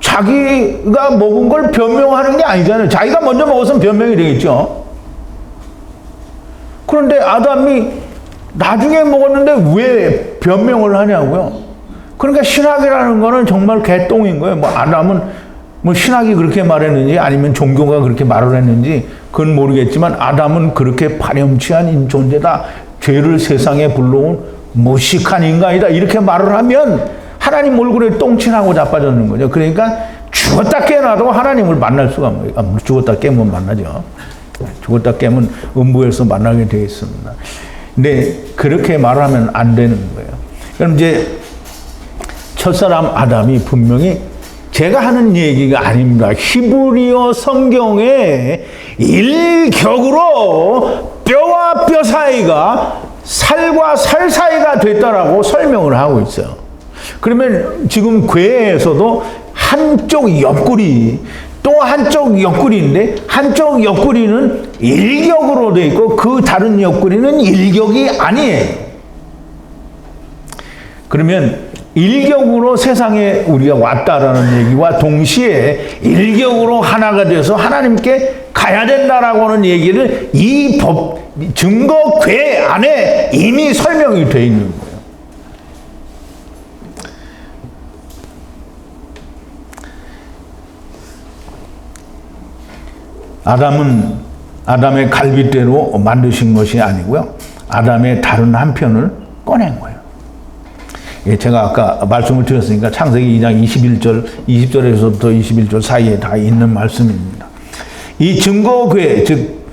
자기가 먹은 걸 변명하는 게 아니잖아요. 자기가 먼저 먹었으면 변명이 되겠죠. 그런데 아담이 나중에 먹었는데 왜 변명을 하냐고요. 그러니까 신학이라는 거는 정말 개똥인 거예요. 뭐 아담은 뭐 신학이 그렇게 말했는지 아니면 종교가 그렇게 말을 했는지 그건 모르겠지만 아담은 그렇게 파렴치한 존재다. 죄를 세상에 불러온 무식한 인간이다. 이렇게 말을 하면 하나님 얼굴에 똥칠하고 자빠졌는 거죠. 그러니까 죽었다 깨어나도 하나님을 만날 수가 없어요. 죽었다 깨면 만나죠. 죽었다 깨면 음부에서 만나게 되어 있습니다. 근데 그렇게 말하면 안 되는 거예요. 그럼 이제 첫사람 아담이 분명히 제가 하는 얘기가 아닙니다. 히브리어 성경에 일격으로 뼈와 뼈 사이가 살과 살 사이가 됐다라고 설명을 하고 있어요. 그러면 지금 궤에서도 한쪽 옆구리, 또 한쪽 옆구리인데 한쪽 옆구리는 일격으로 되어 있고 그 다른 옆구리는 일격이 아니에요. 그러면 일격으로 세상에 우리가 왔다라는 얘기와 동시에 일격으로 하나가 돼서 하나님께 가야 된다라고 하는 얘기를 이 법, 증거 궤 안에 이미 설명이 되어 있는 거예요. 아담은 아담의 갈빗대로 만드신 것이 아니고요. 아담의 다른 한편을 꺼낸 거예요. 예, 제가 아까 말씀을 드렸으니까 창세기 2장 21절, 20절에서부터 21절 사이에 다 있는 말씀입니다. 이 증거궤, 즉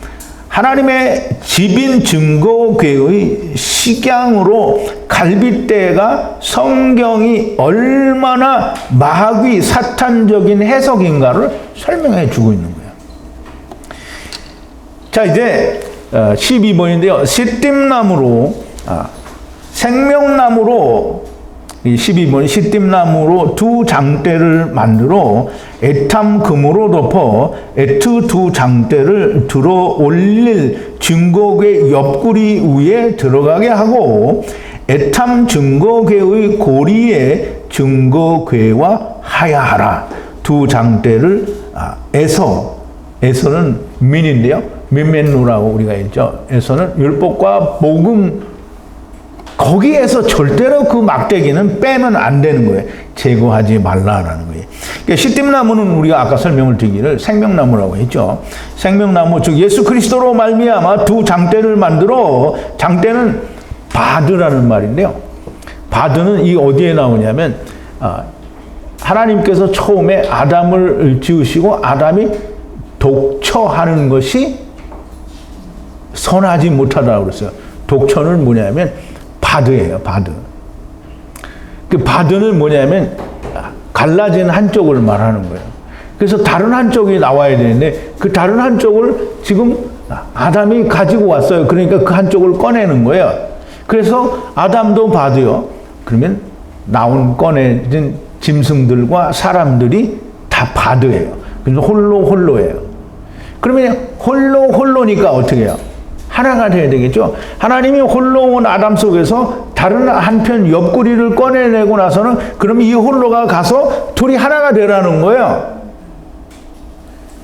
하나님의 집인 증거궤의 식양으로 갈빗대가 성경이 얼마나 마귀 사탄적인 해석인가를 설명해 주고 있는 거예요. 자, 이제 12번인데요. 시띠나무로 생명나무로 이 12번 시띠나무로 두 장대를 만들어 애탐금으로 덮어 애트 두 장대를 들어 올릴 증거궤 옆구리 위에 들어가게 하고 애탐 증거궤의 고리에 증거궤와 하야하라. 두 장대를 에서는 민인데요. 민맨누라고 우리가 했죠. 에서는 율법과 복음, 거기에서 절대로 그 막대기는 빼면 안 되는 거예요. 제거하지 말라라는 거예요. 그러니까 시띠나무는 우리가 아까 설명을 드리기를 생명나무라고 했죠. 생명나무, 즉 예수 그리스도로 말미암아 두 장대를 만들어, 장대는 바드라는 말인데요. 바드는 이 어디에 나오냐면 하나님께서 처음에 아담을 지으시고 아담이 독처하는 것이 선하지 못하다고 그랬어요. 독처는 뭐냐면 바드예요, 바드. 그 바드는 뭐냐면 갈라진 한쪽을 말하는 거예요. 그래서 다른 한쪽이 나와야 되는데 그 다른 한쪽을 지금 아담이 가지고 왔어요. 그러니까 그 한쪽을 꺼내는 거예요. 그래서 아담도 바드요. 그러면 꺼내진 짐승들과 사람들이 다 바드예요. 그래서 홀로예요. 그러면 홀로니까 어떻게 해요? 하나가 돼야 되겠죠. 하나님이 홀로 온 아담 속에서 다른 한편 옆구리를 꺼내내고 나서는 그럼 이 홀로가 가서 둘이 하나가 되라는 거예요.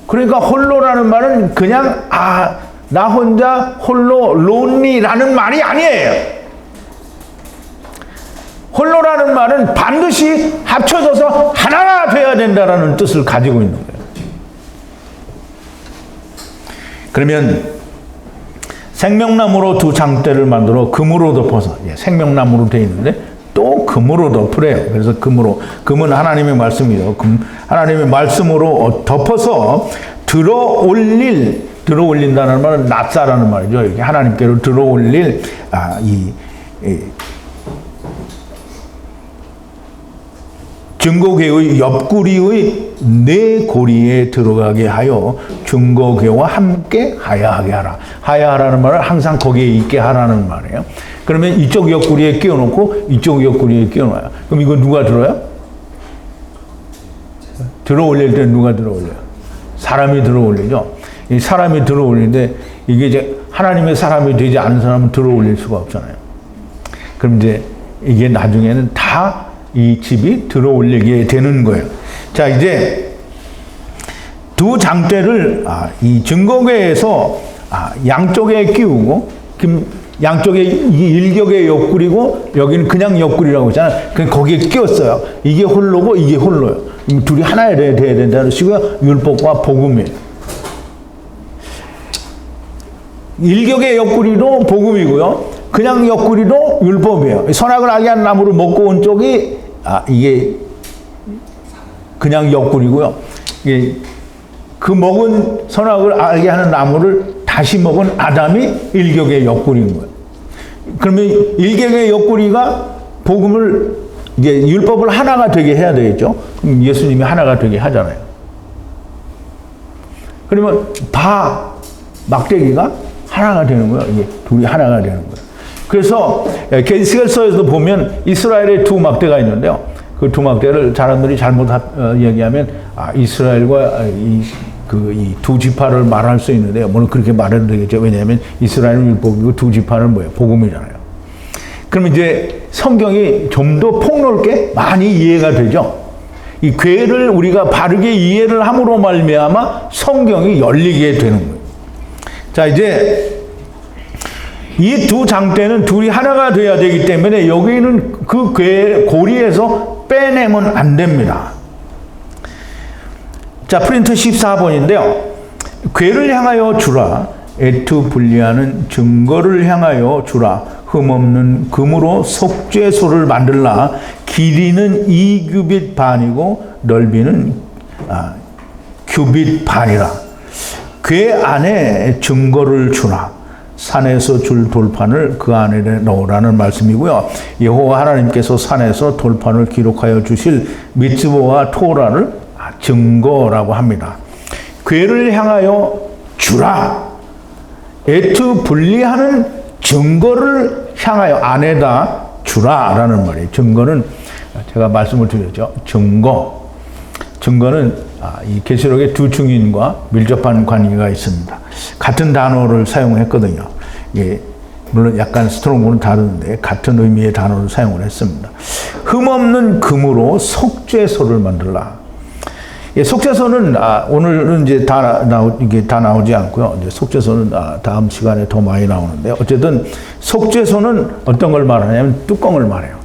그러니까 홀로라는 말은 그냥 나 혼자 홀로 론리라는 말이 아니에요. 홀로라는 말은 반드시 합쳐져서 하나가 돼야 된다라는 뜻을 가지고 있는 거예요. 그러면 생명나무로 두 장대를 만들어 금으로 덮어서, 생명나무로 되어 있는데 또 금으로 덮으래요. 그래서 금은 하나님의 말씀이죠. 하나님의 말씀으로 덮어서 들어올린다는 말은 낫사라는 말이죠. 이렇게 하나님께로 들어올릴 증거궤의 옆구리의 네 고리에 들어가게 하여 증거궤와 함께 하야하게 하라. 하야하라는 말은 항상 거기에 있게 하라는 말이에요. 그러면 이쪽 옆구리에 끼워놓고 이쪽 옆구리에 끼워놔요. 그럼 이거 누가 들어요? 들어올릴 때 누가 들어올려요? 사람이 들어올리죠. 이 사람이 들어올리는데 이게 이제 하나님의 사람이 되지 않은 사람은 들어올릴 수가 없잖아요. 그럼 이제 이게 나중에는 다 이 집이 들어올리게 되는 거예요. 자, 이제 두 장대를 이 증거궤에서 양쪽에 끼우고, 양쪽에 일격의 옆구리고 여기는 그냥 옆구리라고 했잖아요. 그냥 거기에 끼웠어요. 이게 홀로고 이게 홀로예요. 둘이 하나가 돼야 된다는 식으로 율법과 복음이에요. 일격의 옆구리도 복음이고요. 그냥 옆구리도 율법이에요. 선악을 알게 하는 나무를 먹고 온 쪽이 이게 그냥 옆구리고요. 이게 그 먹은 선악을 알게 하는 나무를 다시 먹은 아담이 일격의 옆구리인 거예요. 그러면 일격의 옆구리가 복음을 이게 율법을 하나가 되게 해야 되겠죠. 그럼 예수님이 하나가 되게 하잖아요. 그러면 막대기가 하나가 되는 거예요. 이게 둘이 하나가 되는 거예요. 그래서 게시설서에도 보면 이스라엘의 두 막대가 있는데요. 그 두 막대를 사람들이 잘못 얘기하면 이스라엘과 이 두 지파를 말할 수 있는데요. 물론 그렇게 말해도 되겠죠. 왜냐하면 이스라엘은 율법이고 두 지파는 뭐예요? 복음이잖아요. 그럼 이제 성경이 좀 더 폭넓게 많이 이해가 되죠. 이 궤를 우리가 바르게 이해를 함으로 말미암아 성경이 열리게 되는 거예요. 자, 이제 이 두 장대는 둘이 하나가 돼야 되기 때문에 여기는 그 궤 고리에서 빼내면 안 됩니다. 자, 프린트 14번인데요. 궤를 향하여 주라. 애투 분리하는 증거를 향하여 주라. 흠없는 금으로 속죄소를 만들라. 길이는 2규빗 반이고 넓이는 규빗 반이라. 궤 안에 증거를 주라. 산에서 줄 돌판을 그 안에 넣으라는 말씀이고요. 여호와 하나님께서 산에서 돌판을 기록하여 주실 미tzvah와 토라를 증거라고 합니다. 궤를 향하여 주라. 에투 분리하는 증거를 향하여 안에다 주라라는 말이에요. 증거는 제가 말씀을 드렸죠. 증거는 이 계시록의 두 증인과 밀접한 관계가 있습니다. 같은 단어를 사용했거든요. 예, 물론 약간 스트롱보는 다른데 같은 의미의 단어를 사용을 했습니다. 흠없는 금으로 속죄소를 만들라. 예, 속죄소는 오늘은 이제 이게 다 나오지 않고요. 이제 속죄소는 다음 시간에 더 많이 나오는데 어쨌든 속죄소는 어떤 걸 말하냐면 뚜껑을 말해요.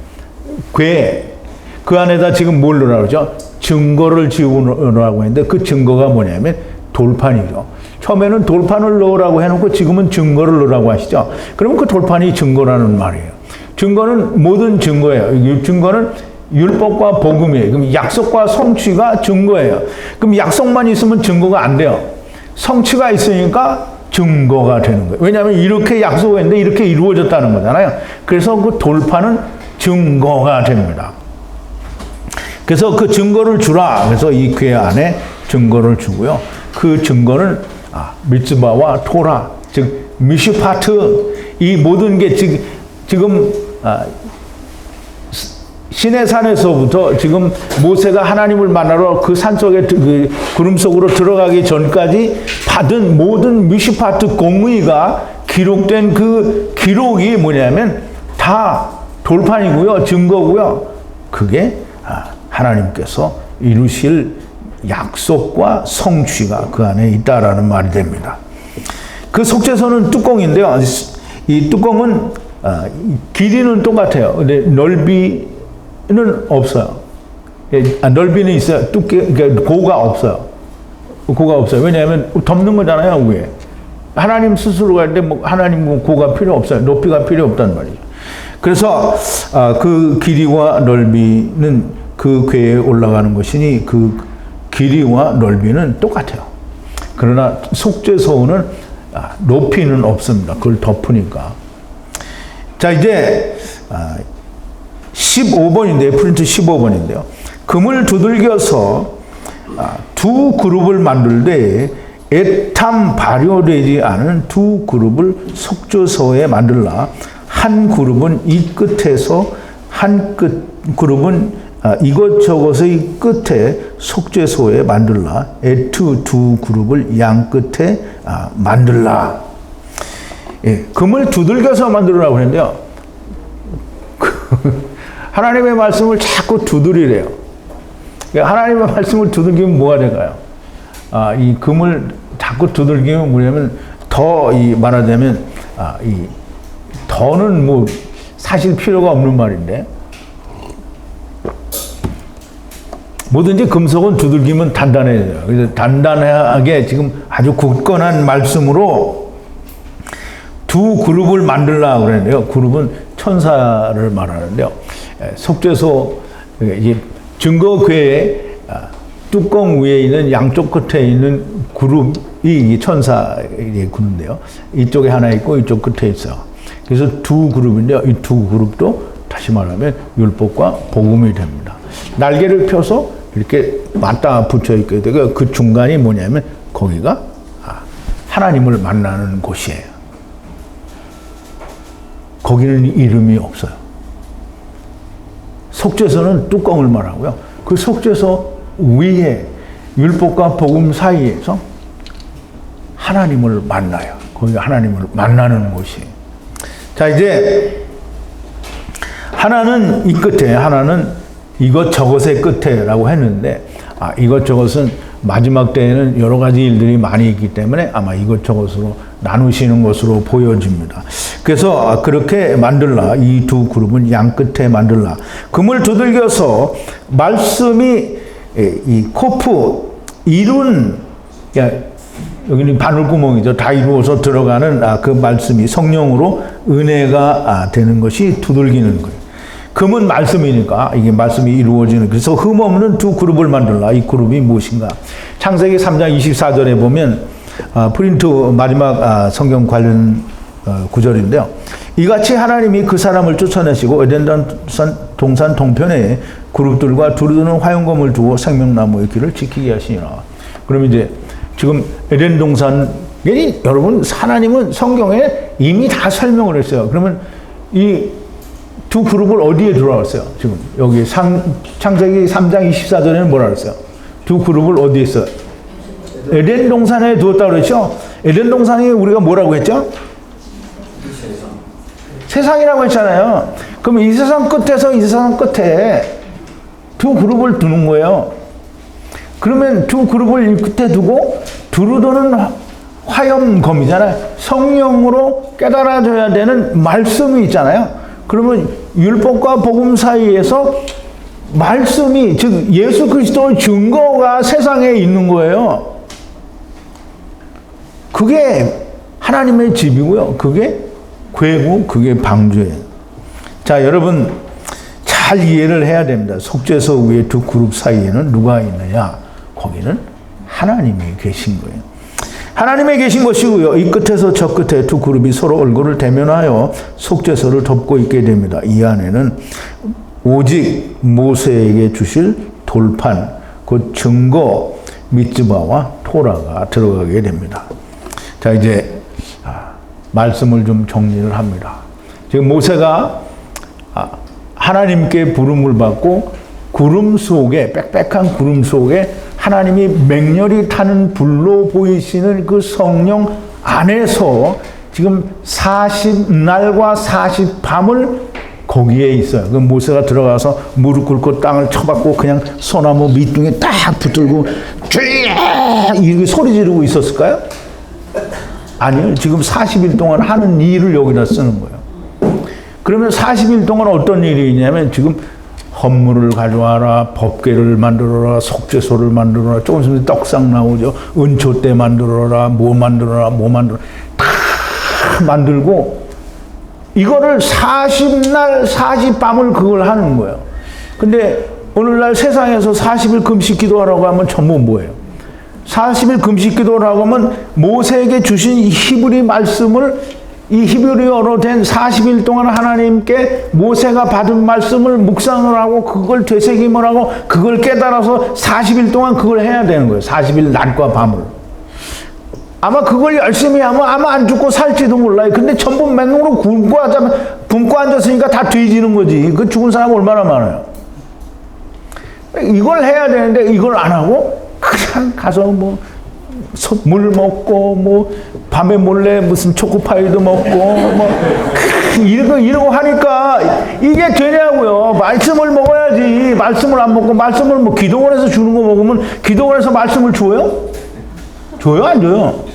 그 안에다 지금 뭘 넣으라고 그러죠? 증거를 지우라고 했는데 그 증거가 뭐냐면 돌판이죠. 처음에는 돌판을 넣으라고 해놓고 지금은 증거를 넣으라고 하시죠. 그러면 그 돌판이 증거라는 말이에요. 증거는 모든 증거예요. 증거는 율법과 복음이에요. 그럼 약속과 성취가 증거예요. 그럼 약속만 있으면 증거가 안 돼요. 성취가 있으니까 증거가 되는 거예요. 왜냐하면 이렇게 약속했는데 이렇게 이루어졌다는 거잖아요. 그래서 그 돌판은 증거가 됩니다. 그래서 그 증거를 주라. 그래서 이 궤 안에 증거를 주고요. 그 증거는 미tzvah와 토라, 즉 미슈파트, 이 모든 게 지금 시내산에서부터 지금 모세가 하나님을 만나러 그 산속에 그 구름 속으로 들어가기 전까지 받은 모든 미슈파트 공의가 기록된 그 기록이 뭐냐면 다 돌판이고요, 증거고요. 그게 하나님께서 이루실 약속과 성취가 그 안에 있다라는 말이 됩니다. 그 속죄소는 뚜껑인데요. 이 뚜껑은 길이는 똑같아요. 근데 넓이는 없어요. 넓이는 있어요. 고가 없어요. 고가 없어요. 왜냐하면 덮는 거잖아요, 위에. 하나님 스스로 갈 때 하나님 고가 필요 없어요. 높이가 필요 없단 말이죠. 그래서 그 길이와 넓이는 그 궤에 올라가는 것이니 그 길이와 넓이는 똑같아요. 그러나 속죄소는 높이는 없습니다. 그걸 덮으니까. 자, 이제 15번인데요. 프린트 15번인데요. 금을 두들겨서 두 그룹을 만들 때 애탐 발효되지 않은 두 그룹을 속죄소에 만들라. 한 그룹은 이 끝에서 한 그룹은 이것저것의 끝에 속죄소에 만들라. 에투 두 그룹을 양 끝에 만들라. 예, 금을 두들겨서 만들라고 했는데요. 하나님의 말씀을 자꾸 두드리래요. 하나님의 말씀을 두들기면 뭐가 될까요? 이 금을 자꾸 두들기면 뭐냐면 말하자면 이 더는 뭐 사실 필요가 없는 말인데. 뭐든지 금속은 두들기면 단단해져요. 그래서 단단하게 지금 아주 굳건한 말씀으로 두 그룹을 만들려고 그랬는데요. 그룹은 천사를 말하는데요. 속죄소, 증거궤의 뚜껑 위에 있는 양쪽 끝에 있는 그룹이 이 천사의 그룹인데요. 이쪽에 하나 있고 이쪽 끝에 있어요. 그래서 두 그룹인데요. 이 두 그룹도 다시 말하면 율법과 복음이 됩니다. 날개를 펴서 이렇게 맞다 붙여 있게 되고 그 중간이 뭐냐면 거기가 하나님을 만나는 곳이에요. 거기는 이름이 없어요. 속죄소는 뚜껑을 말하고요. 그 속죄소 위에 율법과 복음 사이에서 하나님을 만나요. 거기가 하나님을 만나는 곳이에요. 자, 이제 하나는 이 끝에, 하나는 이것저것의 끝에라고 했는데 이것저것은 마지막 때에는 여러 가지 일들이 많이 있기 때문에 아마 이것저것으로 나누시는 것으로 보여집니다. 그래서 그렇게 만들라. 이 두 그룹은 양 끝에 만들라. 금을 두들겨서 말씀이 이 코프 이룬, 여기는 바늘구멍이죠. 다 이루어서 들어가는 그 말씀이 성령으로 은혜가 되는 것이 두들기는 거예요. 금은 말씀이니까 이게 말씀이 이루어지는, 그래서 흠없는 두 그룹을 만들라. 이 그룹이 무엇인가? 창세기 3장 24절에 보면 프린트 마지막 성경 관련 구절인데요. 이같이 하나님이 그 사람을 쫓아내시고 에덴 동산 동편에 그룹들과 두루두는 화용검을 두고 생명나무의 길을 지키게 하시니라. 그럼 이제 지금 에덴 동산, 여러분 하나님은 성경에 이미 다 설명을 했어요. 그러면 이 두 그룹을 어디에 들어왔어요? 지금 여기 창세기 3장 24절에는 뭐라 그랬어요? 두 그룹을 어디에 있어요? 에덴 동산에 두었다고 그랬죠? 에덴 동산이 우리가 뭐라고 했죠? 세상이라고 했잖아요. 그럼 이 세상 끝에서 이 세상 끝에 두 그룹을 두는 거예요. 그러면 두 그룹을 이 끝에 두고 두루두는 화염검이잖아요. 성령으로 깨달아져야 되는 말씀이 있잖아요. 그러면 율법과 복음 사이에서 말씀이, 즉 예수 그리스도의 증거가 세상에 있는 거예요. 그게 하나님의 집이고요. 그게 궤고, 그게 방주예요. 자, 여러분 잘 이해를 해야 됩니다. 속죄소 위에 두 그룹 사이에는 누가 있느냐? 거기는 하나님이 계신 거예요. 하나님이 계신 것이고요. 이 끝에서 저 끝에 두 그룹이 서로 얼굴을 대면하여 속죄소를 덮고 있게 됩니다. 이 안에는 오직 모세에게 주실 돌판, 그 증거 미tz바와 토라가 들어가게 됩니다. 자, 이제 말씀을 좀 정리를 합니다. 지금 모세가 하나님께 부름을 받고 구름 속에, 빽빽한 구름 속에 하나님이 맹렬히 타는 불로 보이시는 그 성령 안에서 지금 40날과 40밤을 거기에 있어요. 그 모세가 들어가서 무릎 꿇고 땅을 쳐박고 그냥 소나무 밑둥에 딱 붙들고 이렇게 소리 지르고 있었을까요? 아니요. 지금 40일 동안 하는 일을 여기다 쓰는 거예요. 그러면 40일 동안 어떤 일이 있냐면 지금 헌물을 가져와라, 법궤를 만들어라, 속죄소를 만들어라, 조금 있으면 떡상 나오죠. 은초대 만들어라, 뭐 만들어라, 다 만들고 이거를 40날 40밤을 그걸 하는 거예요. 근데 오늘날 세상에서 40일 금식 기도하라고 하면 전부 뭐예요? 40일 금식 기도라고 하면 모세에게 주신 이 히브리 말씀을, 이 히브리어로 된 40일 동안 하나님께 모세가 받은 말씀을 묵상을 하고 그걸 되새김을 하고 그걸 깨달아서 40일 동안 그걸 해야 되는 거예요. 40일 낮과 밤을. 아마 그걸 열심히 하면 아마 안 죽고 살지도 몰라요. 근데 전부 맹목으로 굶고 앉았으니까 다 뒤지는 거지. 그 죽은 사람 얼마나 많아요. 이걸 해야 되는데 이걸 안 하고 그냥 가서 물 먹고 밤에 몰래 무슨 초코파이도 먹고 이러고 하니까 이게 되냐고요. 말씀을 먹어야지. 말씀을 안 먹고 말씀을 기도원에서 주는 거 먹으면 기도원에서 말씀을 줘요? 줘요? 안 줘요?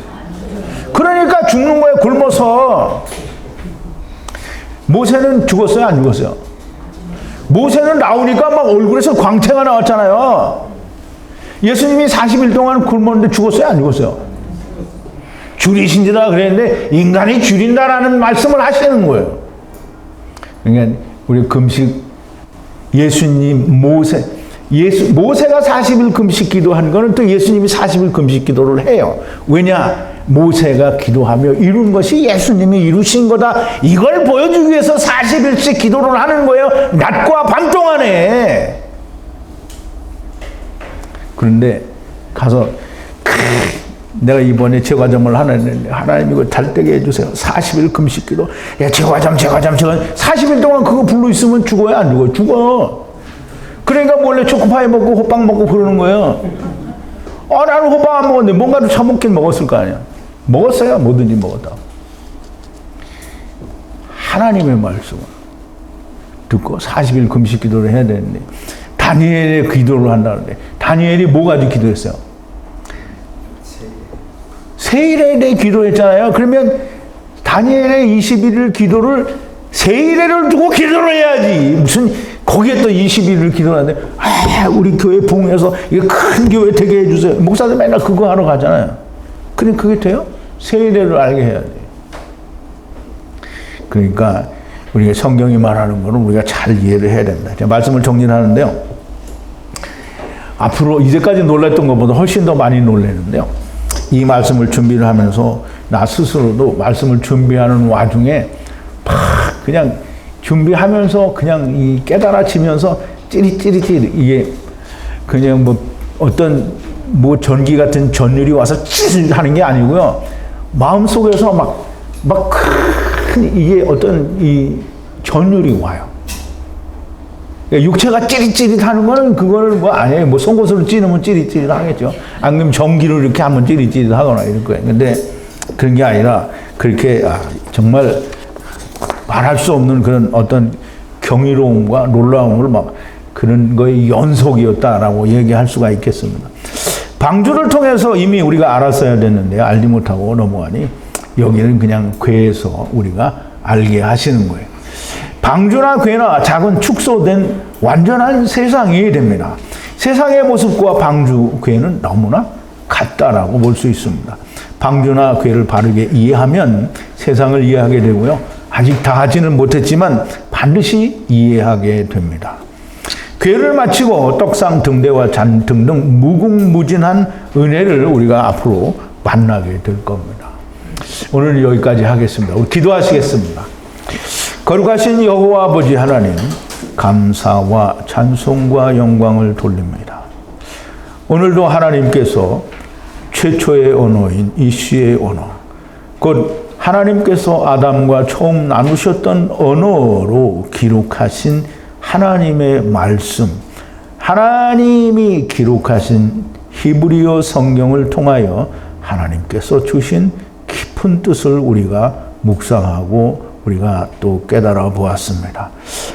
그러니까 죽는 거예요. 굶어서. 모세는 죽었어요? 안 죽었어요? 모세는 나오니까 막 얼굴에서 광채가 나왔잖아요. 예수님이 40일 동안 굶었는데 죽었어요? 안 죽었어요? 줄이신지라 그랬는데 인간이 줄인다라는 말씀을 하시는 거예요. 그러니까 우리 금식, 예수님, 모세가 40일 금식 기도한 거는 또 예수님이 40일 금식 기도를 해요. 왜냐? 모세가 기도하며 이룬 것이 예수님이 이루신 거다. 이걸 보여주기 위해서 40일씩 기도를 하는 거예요. 낮과 밤 동안에. 그런데 가서 내가 이번에 제과점을 하나 했는데 하나님 이거 잘 되게 해주세요. 40일 금식 기도. 야, 제과점 40일 동안 그거 불러 있으면 죽어요? 안 죽어요? 죽어. 그러니까 몰래 초코파이 먹고 호빵 먹고 그러는 거예요. 나는 호빵 안 먹었는데 뭔가를 처먹긴 먹었을 거 아니야. 먹었어요. 뭐든지 먹었다. 하나님의 말씀을 듣고 40일 금식 기도를 해야 되는데 다니엘의 기도를 한다는데 다니엘이 뭐 가지고 기도했어요? 세일에 대해 기도했잖아요. 그러면 다니엘의 21일 기도를 세일에를 두고 기도를 해야지. 무슨 거기에 또 21일 기도하는데 우리 교회 부흥해서 이거 큰 교회 되게 해주세요. 목사들 맨날 그거 하러 가잖아요. 근데 그게 돼요? 세일에를 알게 해야 돼. 그러니까 우리가 성경이 말하는 거는 우리가 잘 이해를 해야 된다. 제가 말씀을 정리를 하는데요. 앞으로 이제까지 놀랐던 것보다 훨씬 더 많이 놀라는데요. 이 말씀을 준비를 하면서 나 스스로도 말씀을 준비하는 와중에 막 그냥 준비하면서 그냥 이 깨달아지면서 찌릿찌릿 이게 그냥 뭐 어떤 뭐 전기 같은 전율이 와서 찌릿 하는 게 아니고요. 마음속에서 막 큰 이게 어떤 이 전율이 와요. 육체가 찌릿찌릿 하는 거는 그거는 뭐 아니에요. 뭐 송곳으로 찌르면 찌릿찌릿 하겠죠. 안 그러면 전기로 이렇게 하면 찌릿찌릿 하거나 이럴 거예요. 근데 그런 게 아니라 그렇게 정말 말할 수 없는 그런 어떤 경이로움과 놀라움을 막 그런 거의 연속이었다라고 얘기할 수가 있겠습니다. 방주를 통해서 이미 우리가 알았어야 됐는데 알지 못하고 넘어가니 여기는 그냥 궤에서 우리가 알게 하시는 거예요. 방주나 궤나 작은 축소된 완전한 세상이 됩니다. 세상의 모습과 방주, 궤는 너무나 같다라고 볼 수 있습니다. 방주나 궤를 바르게 이해하면 세상을 이해하게 되고요. 아직 다 하지는 못했지만 반드시 이해하게 됩니다. 궤를 마치고 떡상 등대와 잔 등등 무궁무진한 은혜를 우리가 앞으로 만나게 될 겁니다. 오늘 여기까지 하겠습니다. 우리 기도하시겠습니다. 거룩하신 여호와 아버지 하나님, 감사와 찬송과 영광을 돌립니다. 오늘도 하나님께서 최초의 언어인 이시의 언어, 곧 하나님께서 아담과 처음 나누셨던 언어로 기록하신 하나님의 말씀, 하나님이 기록하신 히브리어 성경을 통하여 하나님께서 주신 깊은 뜻을 우리가 묵상하고 우리가 또 깨달아 보았습니다.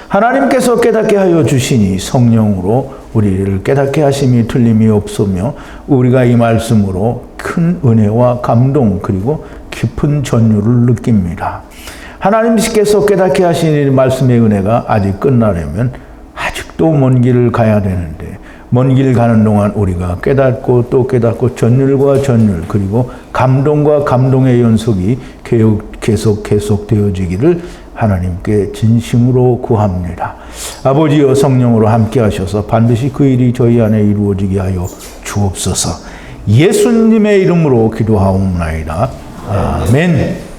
하나님께서 깨닫게 하여 주시니 성령으로 우리를 깨닫게 하심이 틀림이 없으며 우리가 이 말씀으로 큰 은혜와 감동 그리고 깊은 전율을 느낍니다. 하나님께서 깨닫게 하시는 말씀의 은혜가 아직 끝나려면 아직도 먼 길을 가야 되는데 먼 길 가는 동안 우리가 깨닫고 또 깨닫고 전율과 전율 그리고 감동과 감동의 연속이 계속 되어지기를 하나님께 진심으로 구합니다. 아버지여 성령으로 함께 하셔서 반드시 그 일이 저희 안에 이루어지게 하여 주옵소서. 예수님의 이름으로 기도하옵나이다. 아멘.